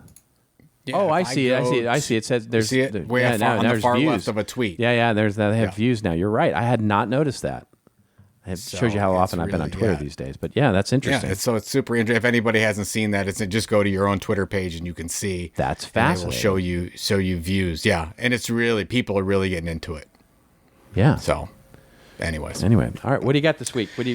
Oh, if I see it. I see it. Says there's see it? there- Way yeah, on the there's far views. left of a tweet. Yeah. They have Yeah. views now. You're right. I had not noticed that. It shows you how it's often I've been on really- Twitter yeah. these days. But yeah, that's interesting. Yeah, it's super interesting. If anybody hasn't seen that, just go to your own Twitter page and you can see. That's And it will fascinating. show you views. Yeah, and it's really, people are really getting into it. Yeah. So, anyways. Anyway, all right. What do you got this week? What do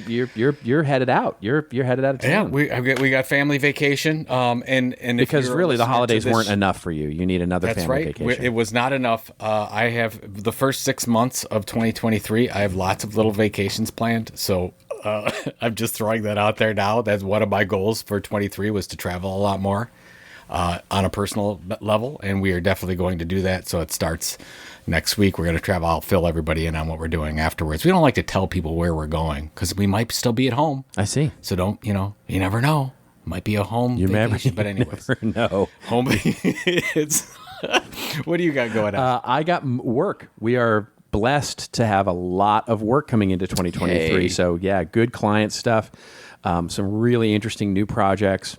you're headed out? You're headed out of Yeah, town. we got family vacation. And if because you're a really the listener to holidays this- weren't enough for you. You need another That's family right. vacation. It was not enough. I have the first 6 months of 2023. I have lots of little vacations planned. So I'm just throwing that out there now. That's one of my goals for 23 was to travel a lot more on a personal level, and we are definitely going to do that. So it starts next week. We're going to travel. I'll fill everybody in on what we're doing afterwards. We don't like to tell people where we're going because we might still be at home. I see. So don't, you never know. Might be a home vacation, but anyways. No. Home it's what do you got going on? I got work. We are blessed to have a lot of work coming into 2023. Hey. So yeah, good client stuff. Some really interesting new projects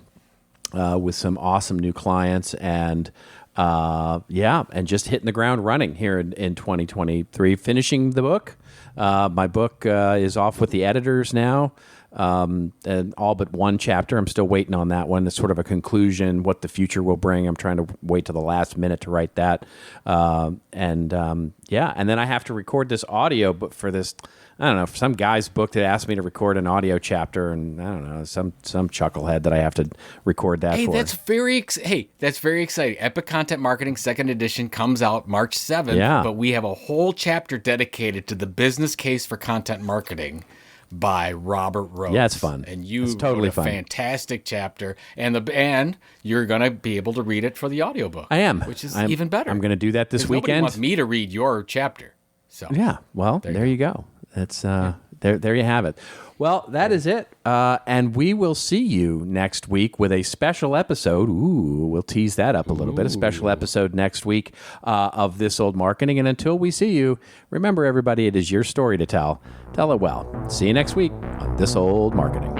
with some awesome new clients, and and just hitting the ground running here in 2023. Finishing the book. My book is off with the editors now. And all but one chapter. I'm still waiting on that one. It's sort of a conclusion, what the future will bring. I'm trying to wait to the last minute to write that. And then I have to record this audio, but for this, I don't know, for some guy's book that asked me to record an audio chapter, and I don't know, some chucklehead that I have to record that for. That's very exciting. Epic Content Marketing 2nd edition comes out March 7th. Yeah. But we have a whole chapter dedicated to the business case for content marketing by Robert Rhodes. Yeah, it's fun. And you It's totally wrote a fun. fantastic chapter, and you're going to be able to read it for the audiobook. I am. Which is I'm- even better. I'm going to do that this 'Cause nobody weekend. wants me to read your chapter. So Yeah. Well, there you go. That's there you have it. Well, that is it. And we will see you next week with a special episode. Ooh, we'll tease that up a little bit. A special episode next week of This Old Marketing. And until we see you, remember, everybody, it is your story to tell. Tell it well. See you next week on This Old Marketing.